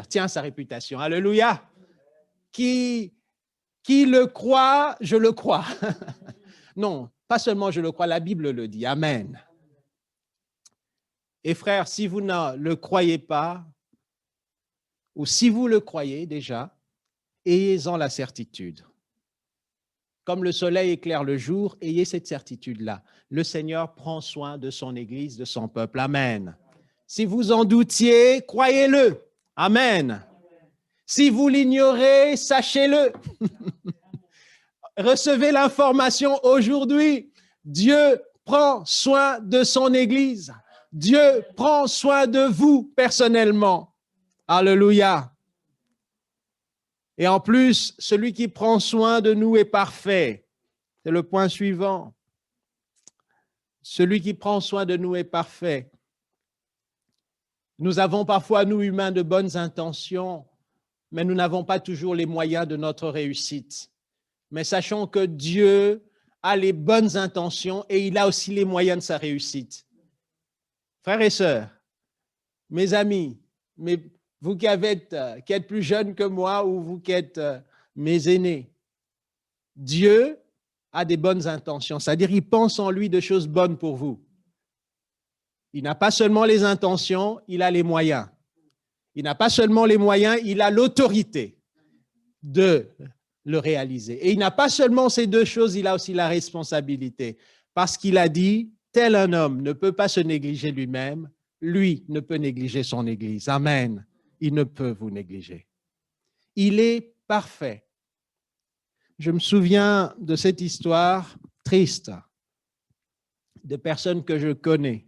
tient sa réputation. Alléluia. Qui le croit, je le crois. Non, pas seulement je le crois, la Bible le dit. Amen. Et frères, si vous ne le croyez pas, ou si vous le croyez déjà, ayez-en la certitude. Comme le soleil éclaire le jour, ayez cette certitude-là. Le Seigneur prend soin de son Église, de son peuple. Amen. Si vous en doutiez, croyez-le. Amen. Si vous l'ignorez, sachez-le. Recevez l'information aujourd'hui. Dieu prend soin de son Église. Dieu prend soin de vous personnellement. Alléluia. Et en plus, celui qui prend soin de nous est parfait. C'est le point suivant. Celui qui prend soin de nous est parfait. Nous avons parfois, nous humains, de bonnes intentions, mais nous n'avons pas toujours les moyens de notre réussite. Mais sachons que Dieu a les bonnes intentions et il a aussi les moyens de sa réussite. Frères et sœurs, mes amis, vous qui êtes plus jeunes que moi ou vous qui êtes mes aînés, Dieu a des bonnes intentions, c'est-à-dire il pense en lui de choses bonnes pour vous. Il n'a pas seulement les intentions, il a les moyens. Il n'a pas seulement les moyens, il a l'autorité de le réaliser. Et il n'a pas seulement ces deux choses, il a aussi la responsabilité. Parce qu'il a dit, tel un homme ne peut pas se négliger lui-même, lui ne peut négliger son Église. Amen. Il ne peut vous négliger. Il est parfait. Je me souviens de cette histoire triste de personnes que je connais.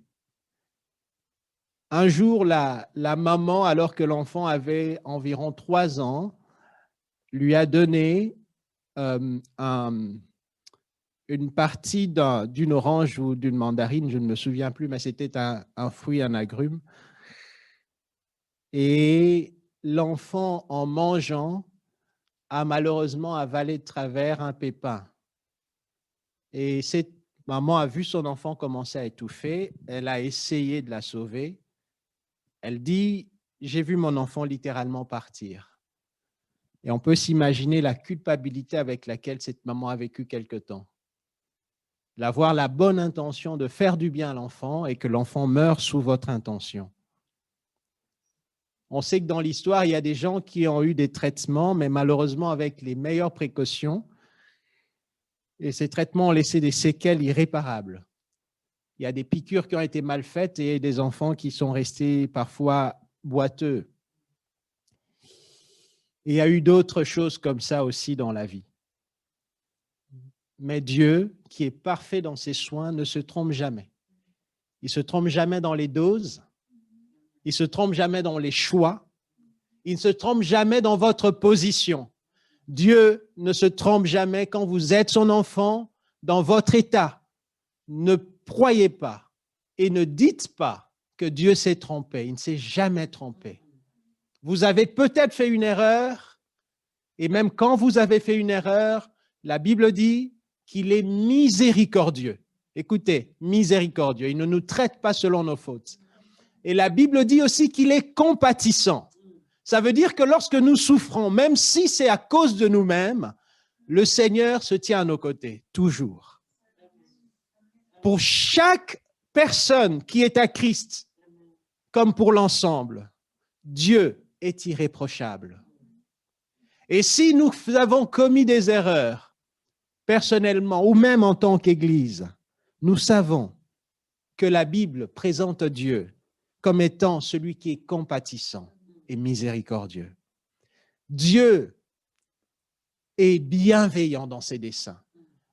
Un jour, la maman, alors que l'enfant avait environ 3 ans, lui a donné un une partie d'une orange ou d'une mandarine, je ne me souviens plus, mais c'était un fruit, un agrume. Et l'enfant, en mangeant, a malheureusement avalé de travers un pépin. Et cette maman a vu son enfant commencer à étouffer. Elle a essayé de la sauver. Elle dit, j'ai vu mon enfant littéralement partir. Et on peut s'imaginer la culpabilité avec laquelle cette maman a vécu quelque temps. D'avoir la bonne intention de faire du bien à l'enfant et que l'enfant meure sous votre intention. On sait que dans l'histoire, il y a des gens qui ont eu des traitements, mais malheureusement avec les meilleures précautions. Et ces traitements ont laissé des séquelles irréparables. Il y a des piqûres qui ont été mal faites et des enfants qui sont restés parfois boiteux. Et il y a eu d'autres choses comme ça aussi dans la vie. Mais Dieu, qui est parfait dans ses soins, ne se trompe jamais. Il ne se trompe jamais dans les doses. Il ne se trompe jamais dans les choix. Il ne se trompe jamais dans votre position. Dieu ne se trompe jamais quand vous êtes son enfant dans votre état. Ne croyez pas et ne dites pas que Dieu s'est trompé. Il ne s'est jamais trompé. Vous avez peut-être fait une erreur et même quand vous avez fait une erreur, la Bible dit qu'il est miséricordieux. Écoutez, miséricordieux. Il ne nous traite pas selon nos fautes. Et la Bible dit aussi qu'il est compatissant. Ça veut dire que lorsque nous souffrons, même si c'est à cause de nous-mêmes, le Seigneur se tient à nos côtés, toujours. Pour chaque personne qui est à Christ, comme pour l'ensemble, Dieu est irréprochable. Et si nous avons commis des erreurs, personnellement ou même en tant qu'Église, nous savons que la Bible présente Dieu comme étant celui qui est compatissant et miséricordieux. Dieu est bienveillant dans ses desseins.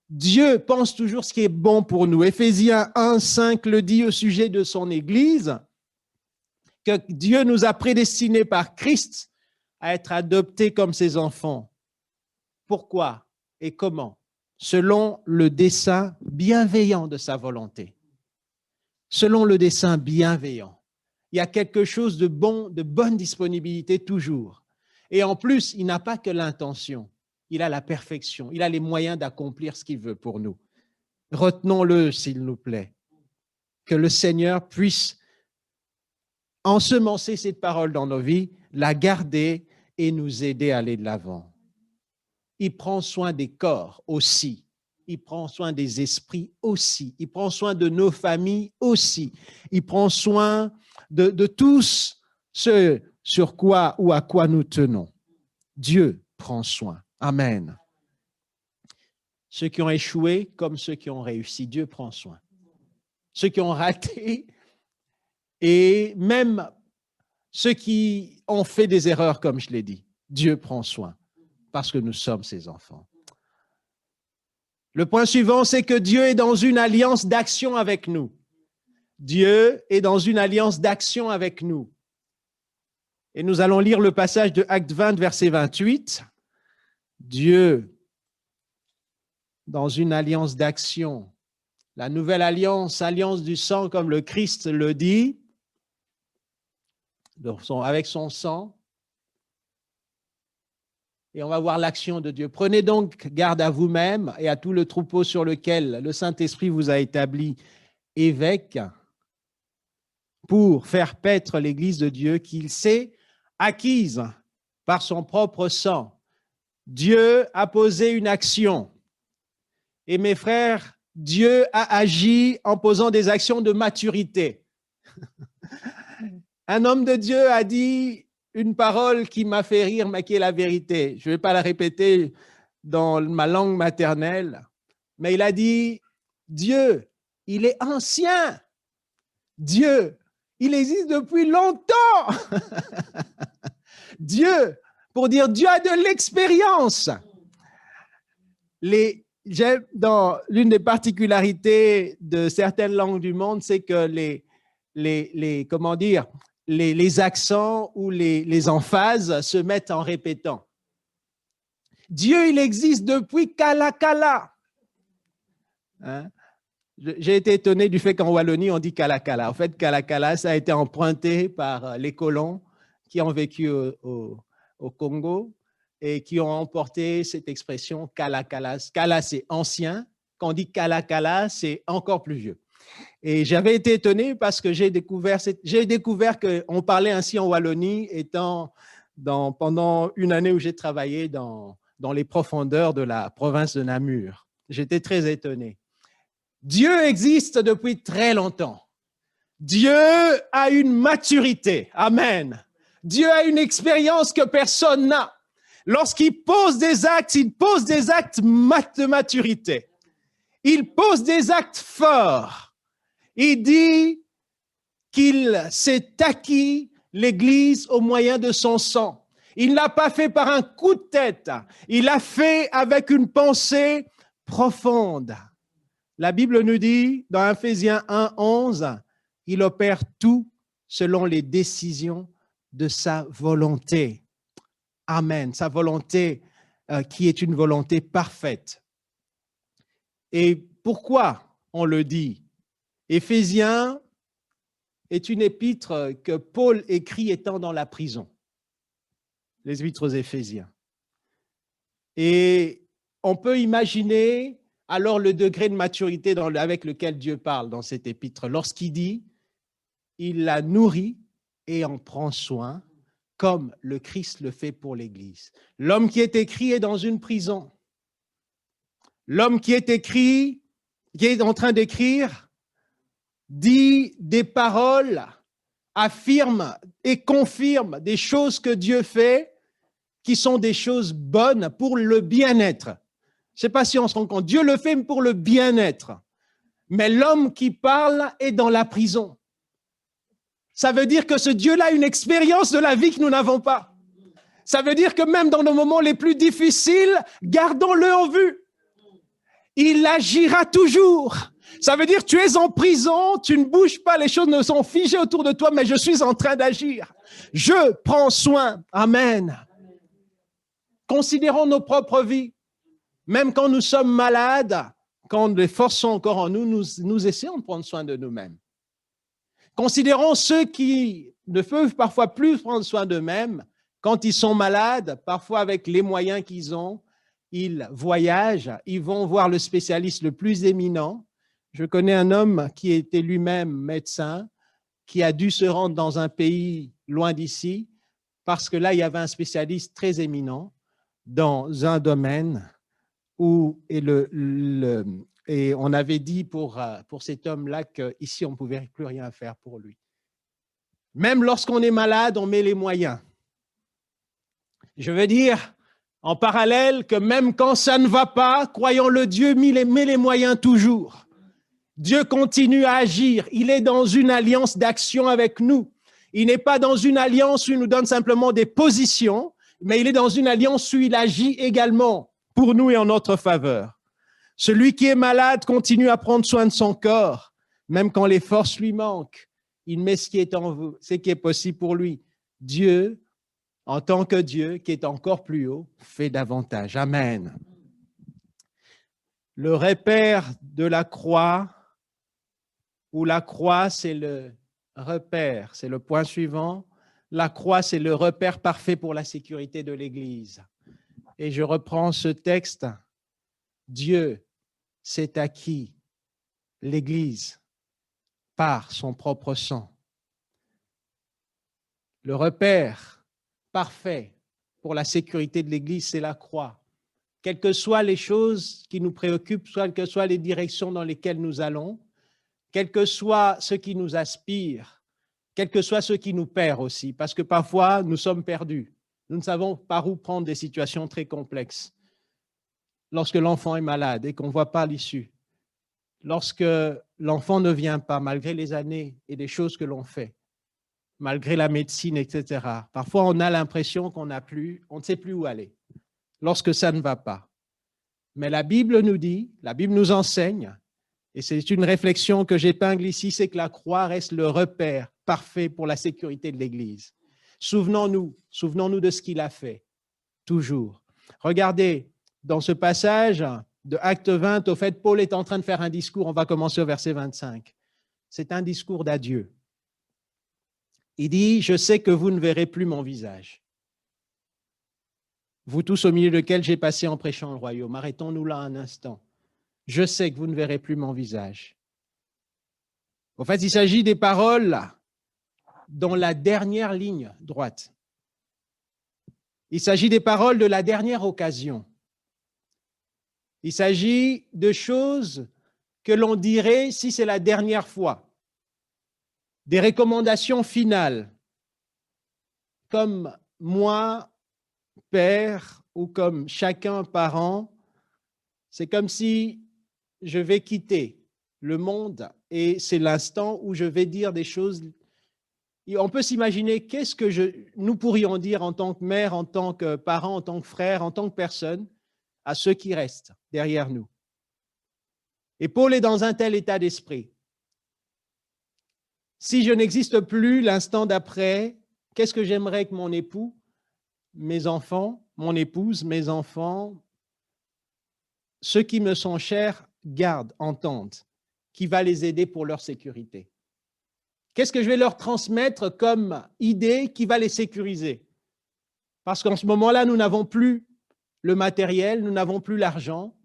Dieu pense toujours ce qui est bon pour nous. Éphésiens 1:5 le dit au sujet de son Église, que Dieu nous a prédestinés par Christ à être adoptés comme ses enfants. Pourquoi et comment? Selon le dessein bienveillant de sa volonté. Selon le dessein bienveillant. Il y a quelque chose de bon, de bonne disponibilité toujours. Et en plus, il n'a pas que l'intention, il a la perfection, il a les moyens d'accomplir ce qu'il veut pour nous. Retenons-le, s'il nous plaît. Que le Seigneur puisse ensemencer cette parole dans nos vies, la garder et nous aider à aller de l'avant. Il prend soin des corps aussi. Il prend soin des esprits aussi. Il prend soin de nos familles aussi. Il prend soin de tous ce sur quoi ou à quoi nous tenons. Dieu prend soin. Amen. Ceux qui ont échoué comme ceux qui ont réussi, Dieu prend soin. Ceux qui ont raté et même ceux qui ont fait des erreurs, comme je l'ai dit, Dieu prend soin parce que nous sommes ses enfants. Le point suivant, c'est que Dieu est dans une alliance d'action avec nous. Dieu est dans une alliance d'action avec nous. Et nous allons lire le passage de Actes 20, verset 28. Dieu, dans une alliance d'action, la nouvelle alliance, alliance du sang, comme le Christ le dit, avec son sang. Et on va voir l'action de Dieu. Prenez donc garde à vous-même et à tout le troupeau sur lequel le Saint-Esprit vous a établi évêque pour faire paître l'Église de Dieu qu'il s'est acquise par son propre sang. Dieu a posé une action. Et mes frères, Dieu a agi en posant des actions de maturité. Un homme de Dieu a dit une parole qui m'a fait rire, mais qui est la vérité. Je ne vais pas la répéter dans ma langue maternelle, mais il a dit, Dieu, il est ancien. Dieu, il existe depuis longtemps. Dieu, pour dire Dieu a de l'expérience. Dans l'une des particularités de certaines langues du monde, c'est que les accents ou les emphases se mettent en répétant. Dieu, il existe depuis Kala Kala. Hein? J'ai été étonné du fait qu'en Wallonie, on dit Kalakala. En fait, Kalakala, ça a été emprunté par les colons qui ont vécu au Congo et qui ont emporté cette expression Kalakala. Kala, c'est ancien. Quand on dit Kalakala, c'est encore plus vieux. Et j'avais été étonné parce que j'ai découvert qu'on parlait ainsi en Wallonie, étant pendant une année où j'ai travaillé dans les profondeurs de la province de Namur. J'étais très étonné. Dieu existe depuis très longtemps. Dieu a une maturité. Amen. Dieu a une expérience que personne n'a. Lorsqu'il pose des actes, il pose des actes de maturité. Il pose des actes forts. Il dit qu'il s'est acquis l'Église au moyen de son sang. Il ne l'a pas fait par un coup de tête. Il l'a fait avec une pensée profonde. La Bible nous dit, dans Ephésiens 1, 11, il opère tout selon les décisions de sa volonté. Amen. Sa volonté qui est une volonté parfaite. Et pourquoi on le dit? Éphésiens est une épître que Paul écrit étant dans la prison. Les épîtres aux Éphésiens. Et on peut imaginer alors le degré de maturité avec lequel Dieu parle dans cette épître. Lorsqu'il dit, il la nourrit et en prend soin, comme le Christ le fait pour l'Église. L'homme qui est écrit est dans une prison. L'homme qui est en train d'écrire, dit des paroles, affirme et confirme des choses que Dieu fait, qui sont des choses bonnes pour le bien-être. Je ne sais pas si on se rend compte. Dieu le fait pour le bien-être. Mais l'homme qui parle est dans la prison. Ça veut dire que ce Dieu-là a une expérience de la vie que nous n'avons pas. Ça veut dire que même dans nos moments les plus difficiles, gardons-le en vue. Il agira toujours. Ça veut dire que tu es en prison, tu ne bouges pas, les choses ne sont figées autour de toi, mais je suis en train d'agir. Je prends soin. Amen. Considérons nos propres vies. Même quand nous sommes malades, quand les forces sont encore en nous, nous essayons de prendre soin de nous-mêmes. Considérons ceux qui ne peuvent parfois plus prendre soin d'eux-mêmes. Quand ils sont malades, parfois avec les moyens qu'ils ont, ils voyagent, ils vont voir le spécialiste le plus éminent. Je connais un homme qui était lui-même médecin, qui a dû se rendre dans un pays loin d'ici, parce que là, il y avait un spécialiste très éminent dans un domaine et on avait dit pour cet homme-là qu'ici, on ne pouvait plus rien faire pour lui. Même lorsqu'on est malade, on met les moyens. Je veux dire, en parallèle, que même quand ça ne va pas, croyons-le, Dieu met les moyens toujours. Dieu continue à agir. Il est dans une alliance d'action avec nous. Il n'est pas dans une alliance où il nous donne simplement des positions, mais il est dans une alliance où il agit également pour nous et en notre faveur. Celui qui est malade continue à prendre soin de son corps, même quand les forces lui manquent. Il met ce qui est en vous, ce qui est possible pour lui. Dieu, en tant que Dieu, qui est encore plus haut, fait davantage. Amen. Le repère de la croix, où la croix, c'est le repère, c'est le point suivant. La croix, c'est le repère parfait pour la sécurité de l'Église. Et je reprends ce texte. Dieu s'est acquis l'Église par son propre sang. Le repère parfait pour la sécurité de l'Église, c'est la croix. Quelles que soient les choses qui nous préoccupent, quelles que soient les directions dans lesquelles nous allons, quel que soit ce qui nous aspire, quel que soit ce qui nous perd aussi, parce que parfois nous sommes perdus. Nous ne savons par où prendre des situations très complexes. Lorsque l'enfant est malade et qu'on ne voit pas l'issue, lorsque l'enfant ne vient pas, malgré les années et les choses que l'on fait, malgré la médecine, etc. Parfois, on a l'impression qu'on n'a plus, on ne sait plus où aller, lorsque ça ne va pas. Mais la Bible nous dit, la Bible nous enseigne, et c'est une réflexion que j'épingle ici, c'est que la croix reste le repère parfait pour la sécurité de l'Église. Souvenons-nous de ce qu'il a fait, toujours. Regardez, dans ce passage, de Acte 20. Au fait, Paul est en train de faire un discours. On va commencer au verset 25. C'est un discours d'adieu. Il dit, « Je sais que vous ne verrez plus mon visage. Vous tous au milieu desquels j'ai passé en prêchant le royaume. » Arrêtons-nous là un instant. Je sais que vous ne verrez plus mon visage. En fait, il s'agit des paroles là, dans la dernière ligne droite. Il s'agit des paroles de la dernière occasion. Il s'agit de choses que l'on dirait si c'est la dernière fois. Des recommandations finales, comme moi, père, ou comme chacun parent, c'est comme si je vais quitter le monde et c'est l'instant où je vais dire des choses. Et on peut s'imaginer qu'est-ce que nous pourrions dire en tant que mère, en tant que parent, en tant que frère, en tant que personne, à ceux qui restent derrière nous. Et Paul est dans un tel état d'esprit. Si je n'existe plus l'instant d'après, qu'est-ce que j'aimerais que mon époux, mes enfants, mon épouse, mes enfants, ceux qui me sont chers, gardent, entendent, qui va les aider pour leur sécurité? Qu'est-ce que je vais leur transmettre comme idée qui va les sécuriser? Parce qu'en ce moment-là, nous n'avons plus le matériel, nous n'avons plus l'argent.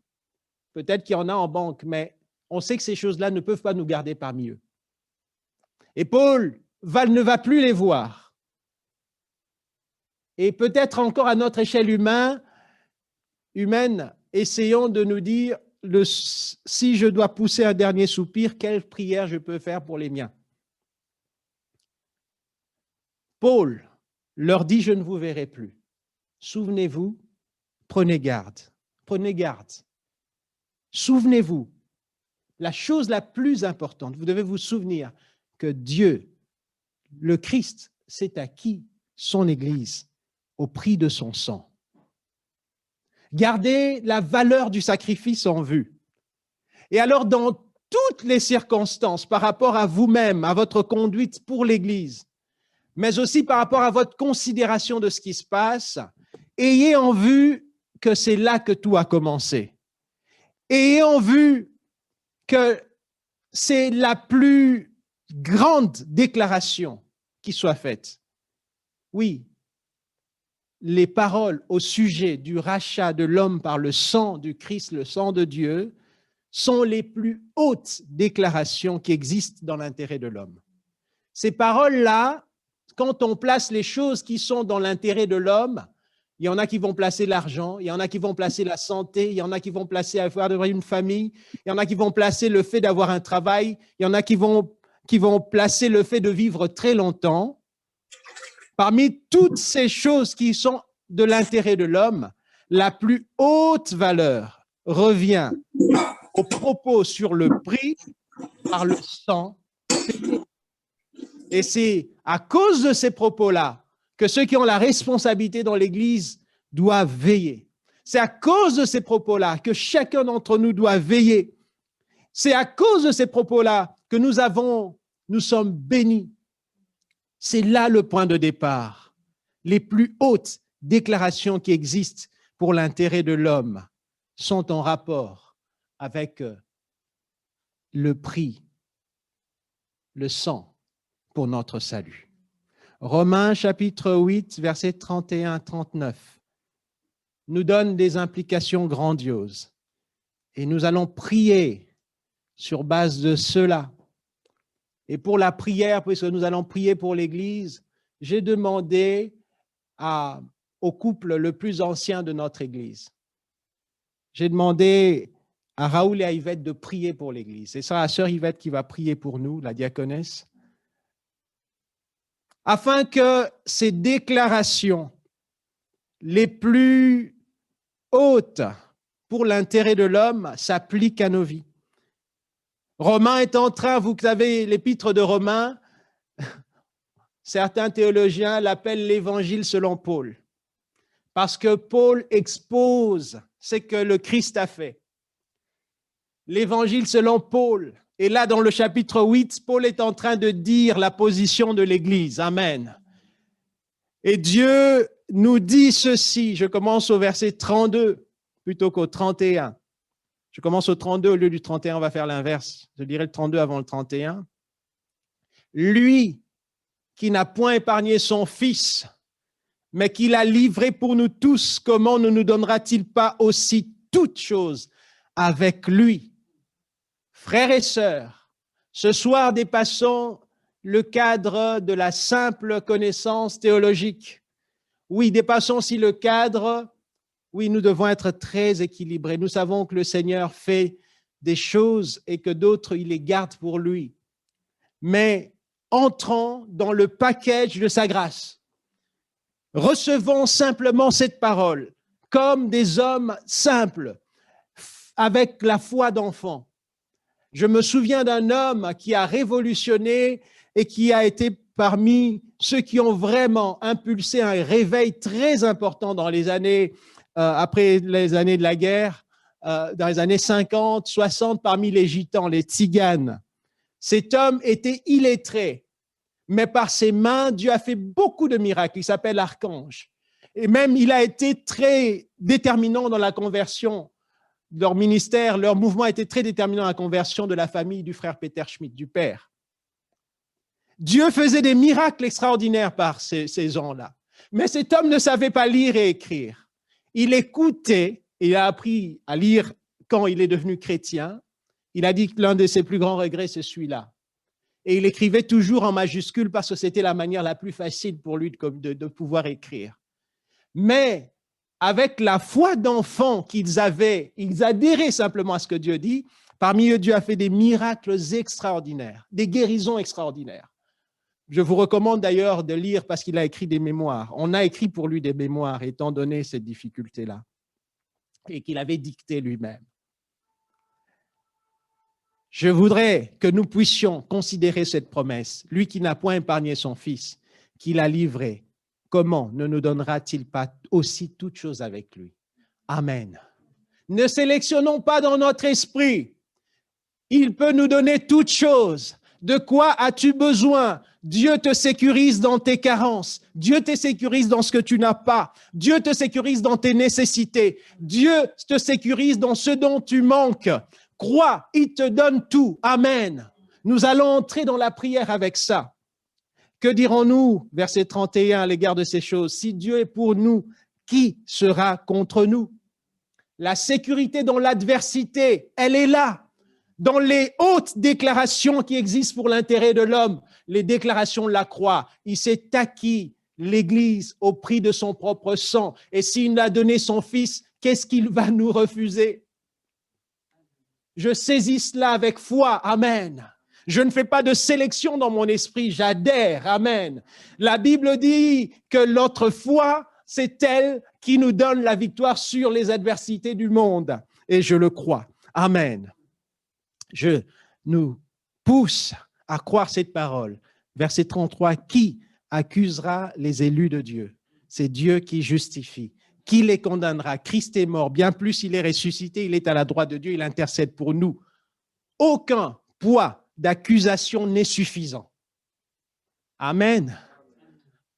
Peut-être qu'il y en a en banque, mais on sait que ces choses-là ne peuvent pas nous garder parmi eux. Et Paul ne va plus les voir. Et peut-être encore à notre échelle humaine, essayons de nous dire, si je dois pousser un dernier soupir, quelle prière je peux faire pour les miens? Paul leur dit, je ne vous verrai plus. Souvenez-vous, prenez garde. Prenez garde. Souvenez-vous, la chose la plus importante, vous devez vous souvenir que Dieu, le Christ, s'est acquis son Église au prix de son sang. Gardez la valeur du sacrifice en vue. Et alors, dans toutes les circonstances, par rapport à vous-même, à votre conduite pour l'Église, mais aussi par rapport à votre considération de ce qui se passe, ayez en vue que c'est là que tout a commencé. Ayez en vue que c'est la plus grande déclaration qui soit faite. Oui, les paroles au sujet du rachat de l'homme par le sang du Christ, le sang de Dieu, sont les plus hautes déclarations qui existent dans l'intérêt de l'homme. Ces paroles-là, quand on place les choses qui sont dans l'intérêt de l'homme, il y en a qui vont placer l'argent, il y en a qui vont placer la santé, il y en a qui vont placer avoir une famille, il y en a qui vont placer le fait d'avoir un travail, il y en a qui vont placer le fait de vivre très longtemps. Parmi toutes ces choses qui sont de l'intérêt de l'homme, la plus haute valeur revient au propos sur le prix par le sang payé. Et c'est à cause de ces propos-là que ceux qui ont la responsabilité dans l'Église doivent veiller. C'est à cause de ces propos-là que chacun d'entre nous doit veiller. C'est à cause de ces propos-là que nous sommes bénis. C'est là le point de départ. Les plus hautes déclarations qui existent pour l'intérêt de l'homme sont en rapport avec le prix, le sang pour notre salut. Romains chapitre 8, versets 31-39 nous donne des implications grandioses. Et nous allons prier sur base de cela. Et pour la prière, puisque nous allons prier pour l'Église, j'ai demandé au couple le plus ancien de notre Église. J'ai demandé à Raoul et à Yvette de prier pour l'Église. C'est ça, la sœur Yvette qui va prier pour nous, la diaconesse. Afin que ces déclarations les plus hautes pour l'intérêt de l'homme s'appliquent à nos vies. Romain est en train, vous savez, l'épître de Romains, certains théologiens l'appellent l'évangile selon Paul, parce que Paul expose ce que le Christ a fait. L'évangile selon Paul. Et là, dans le chapitre 8, Paul est en train de dire la position de l'Église. Amen. Et Dieu nous dit ceci, je commence au verset 32 plutôt qu'au 31. Je commence au 32 au lieu du 31, on va faire l'inverse. Je dirais le 32 avant le 31. Lui qui n'a point épargné son Fils, mais qui l'a livré pour nous tous, comment ne nous donnera-t-il pas aussi toutes choses avec lui? Frères et sœurs, ce soir dépassons le cadre de la simple connaissance théologique. Oui, dépassons aussi le cadre. Oui, nous devons être très équilibrés. Nous savons que le Seigneur fait des choses et que d'autres, il les garde pour lui. Mais entrons dans le package de sa grâce. Recevons simplement cette parole comme des hommes simples, avec la foi d'enfant. Je me souviens d'un homme qui a révolutionné et qui a été parmi ceux qui ont vraiment impulsé un réveil très important dans les années après les années de la guerre, dans les années 50, 60, parmi les gitans, les tziganes. Cet homme était illettré, mais par ses mains, Dieu a fait beaucoup de miracles. Il s'appelle Archange. Et même, il a été très déterminant dans la conversion. Leur ministère, leur mouvement a été très déterminant dans la conversion de la famille du frère Peter Schmidt, du père. Dieu faisait des miracles extraordinaires par ces gens-là. Mais cet homme ne savait pas lire et écrire. Il écoutait, il a appris à lire quand il est devenu chrétien. Il a dit que l'un de ses plus grands regrets, c'est celui-là. Et il écrivait toujours en majuscule parce que c'était la manière la plus facile pour lui de pouvoir écrire. Mais avec la foi d'enfant qu'ils avaient, ils adhéraient simplement à ce que Dieu dit. Parmi eux, Dieu a fait des miracles extraordinaires, des guérisons extraordinaires. Je vous recommande d'ailleurs de lire parce qu'il a écrit des mémoires. On a écrit pour lui des mémoires, étant donné cette difficulté-là, et qu'il avait dicté lui-même. Je voudrais que nous puissions considérer cette promesse. Lui qui n'a point épargné son Fils, qui l'a livré, comment ne nous donnera-t-il pas aussi toutes choses avec lui? Amen. Ne sélectionnons pas dans notre esprit. Il peut nous donner toutes choses. De quoi as-tu besoin? Dieu te sécurise dans tes carences. Dieu te sécurise dans ce que tu n'as pas. Dieu te sécurise dans tes nécessités. Dieu te sécurise dans ce dont tu manques. Crois, il te donne tout. Amen. Nous allons entrer dans la prière avec ça. Que dirons-nous, verset 31, à l'égard de ces choses? Si Dieu est pour nous, qui sera contre nous? La sécurité dans l'adversité, elle est là. Dans les hautes déclarations qui existent pour l'intérêt de l'homme, les déclarations de la croix, il s'est acquis l'Église au prix de son propre sang. Et s'il a donné son Fils, qu'est-ce qu'il va nous refuser? Je saisis cela avec foi. Amen. Je ne fais pas de sélection dans mon esprit, j'adhère. Amen. La Bible dit que notre foi, c'est elle qui nous donne la victoire sur les adversités du monde. Et je le crois. Amen. Je nous pousse à croire cette parole. Verset 33, qui accusera les élus de Dieu? C'est Dieu qui justifie. Qui les condamnera? Christ est mort. Bien plus, il est ressuscité, il est à la droite de Dieu, il intercède pour nous. Aucun poids d'accusation n'est suffisant. Amen.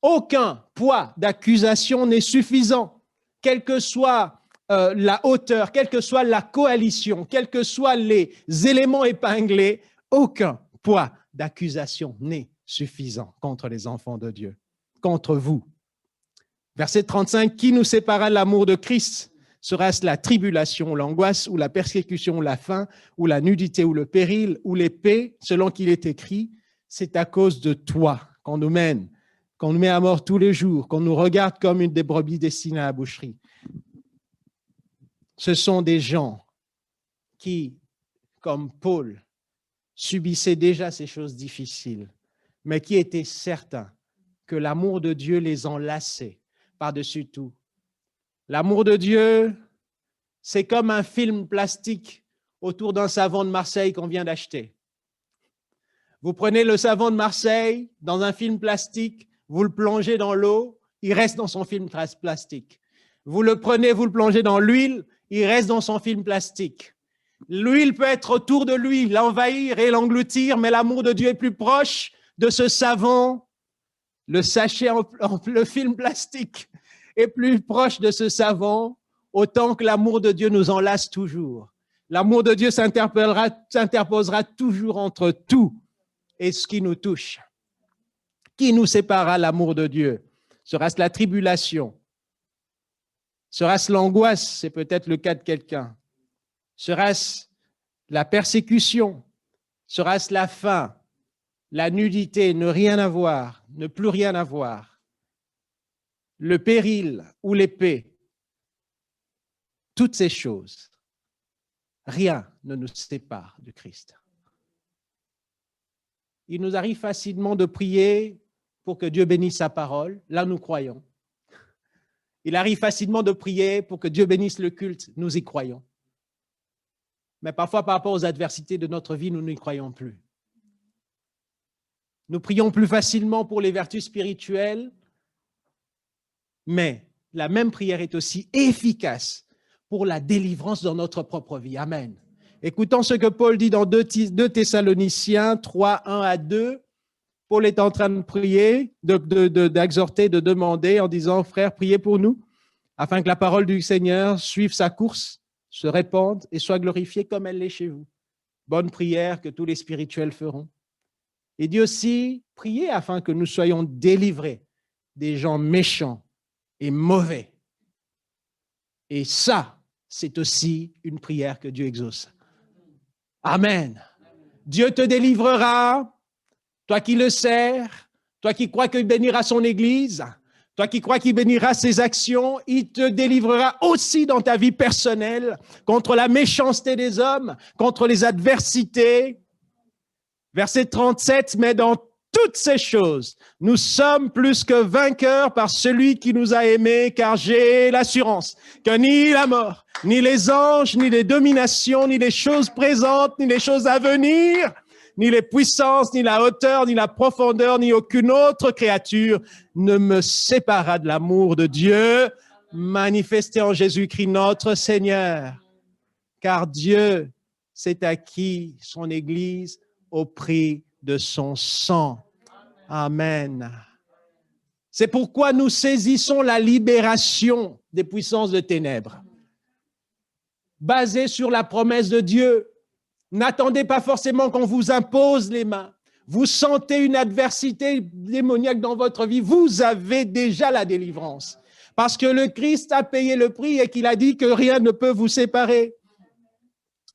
Aucun poids d'accusation n'est suffisant. Quelle que soit la hauteur, quelle que soit la coalition, quels que soient les éléments épinglés, aucun poids d'accusation n'est suffisant contre les enfants de Dieu, contre vous. Verset 35, qui nous séparera de l'amour de Christ? Sera-ce la tribulation, l'angoisse, ou la persécution, ou la faim, ou la nudité, ou le péril, ou l'épée, selon qu'il est écrit? C'est à cause de toi qu'on nous mène, qu'on nous met à mort tous les jours, qu'on nous regarde comme une des brebis destinées à la boucherie. Ce sont des gens qui, comme Paul, subissaient déjà ces choses difficiles, mais qui étaient certains que l'amour de Dieu les enlaçait par-dessus tout. L'amour de Dieu, c'est comme un film plastique autour d'un savon de Marseille qu'on vient d'acheter. Vous prenez le savon de Marseille dans un film plastique, vous le plongez dans l'eau, il reste dans son film plastique. Vous le prenez, vous le plongez dans l'huile, il reste dans son film plastique. L'huile peut être autour de lui, l'envahir et l'engloutir, mais l'amour de Dieu est plus proche de ce savon. Le sachet, le film plastique est plus proche de ce savon, autant que l'amour de Dieu nous enlace toujours. L'amour de Dieu s'interposera toujours entre tout et ce qui nous touche. Qui nous séparera de l'amour de Dieu? Sera-ce la tribulation? Sera-ce l'angoisse? C'est peut-être le cas de quelqu'un. Sera-ce la persécution? Sera-ce la faim? La nudité? Ne rien avoir? Ne plus rien avoir? Le péril ou l'épée? Toutes ces choses, rien ne nous sépare du Christ. Il nous arrive facilement de prier pour que Dieu bénisse sa parole. Là, nous croyons. Il arrive facilement de prier pour que Dieu bénisse le culte. Nous y croyons. Mais parfois, par rapport aux adversités de notre vie, nous n'y croyons plus. Nous prions plus facilement pour les vertus spirituelles, mais la même prière est aussi efficace pour la délivrance dans notre propre vie. Amen. Écoutons ce que Paul dit dans 2 Thessaloniciens 3, 1 à 2. Paul est en train de prier, d'exhorter, de demander en disant « Frères, priez pour nous, afin que la parole du Seigneur suive sa course, se répande et soit glorifiée comme elle l'est chez vous. Bonne prière que tous les spirituels feront. » Il dit aussi « Priez afin que nous soyons délivrés des gens méchants et mauvais. » Et ça, c'est aussi une prière que Dieu exauce. Amen. Dieu te délivrera, toi qui le sers, toi qui crois qu'il bénira son Église, toi qui crois qu'il bénira ses actions, il te délivrera aussi dans ta vie personnelle contre la méchanceté des hommes, contre les adversités. Verset 37, mais dans toutes ces choses, nous sommes plus que vainqueurs par celui qui nous a aimés, car j'ai l'assurance que ni la mort, ni les anges, ni les dominations, ni les choses présentes, ni les choses à venir, ni les puissances, ni la hauteur, ni la profondeur, ni aucune autre créature ne me séparera de l'amour de Dieu manifesté en Jésus-Christ notre Seigneur. Car Dieu s'est acquis son Église au prix de son sang. Amen. C'est pourquoi nous saisissons la libération des puissances de ténèbres, basée sur la promesse de Dieu. N'attendez pas forcément qu'on vous impose les mains. Vous sentez une adversité démoniaque dans votre vie, vous avez déjà la délivrance. Parce que le Christ a payé le prix et qu'il a dit que rien ne peut vous séparer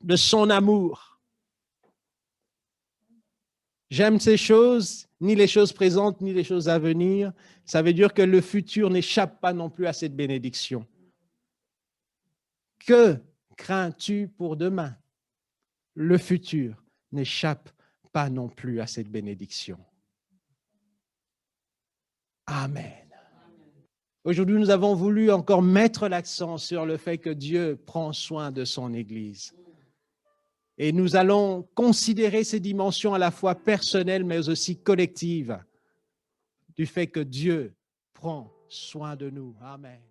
de son amour. J'aime ces choses, ni les choses présentes, ni les choses à venir. Ça veut dire que le futur n'échappe pas non plus à cette bénédiction. Que crains-tu pour demain? Le futur n'échappe pas non plus à cette bénédiction. Amen. Aujourd'hui, nous avons voulu encore mettre l'accent sur le fait que Dieu prend soin de son Église. Et nous allons considérer ces dimensions à la fois personnelles, mais aussi collectives, du fait que Dieu prend soin de nous. Amen.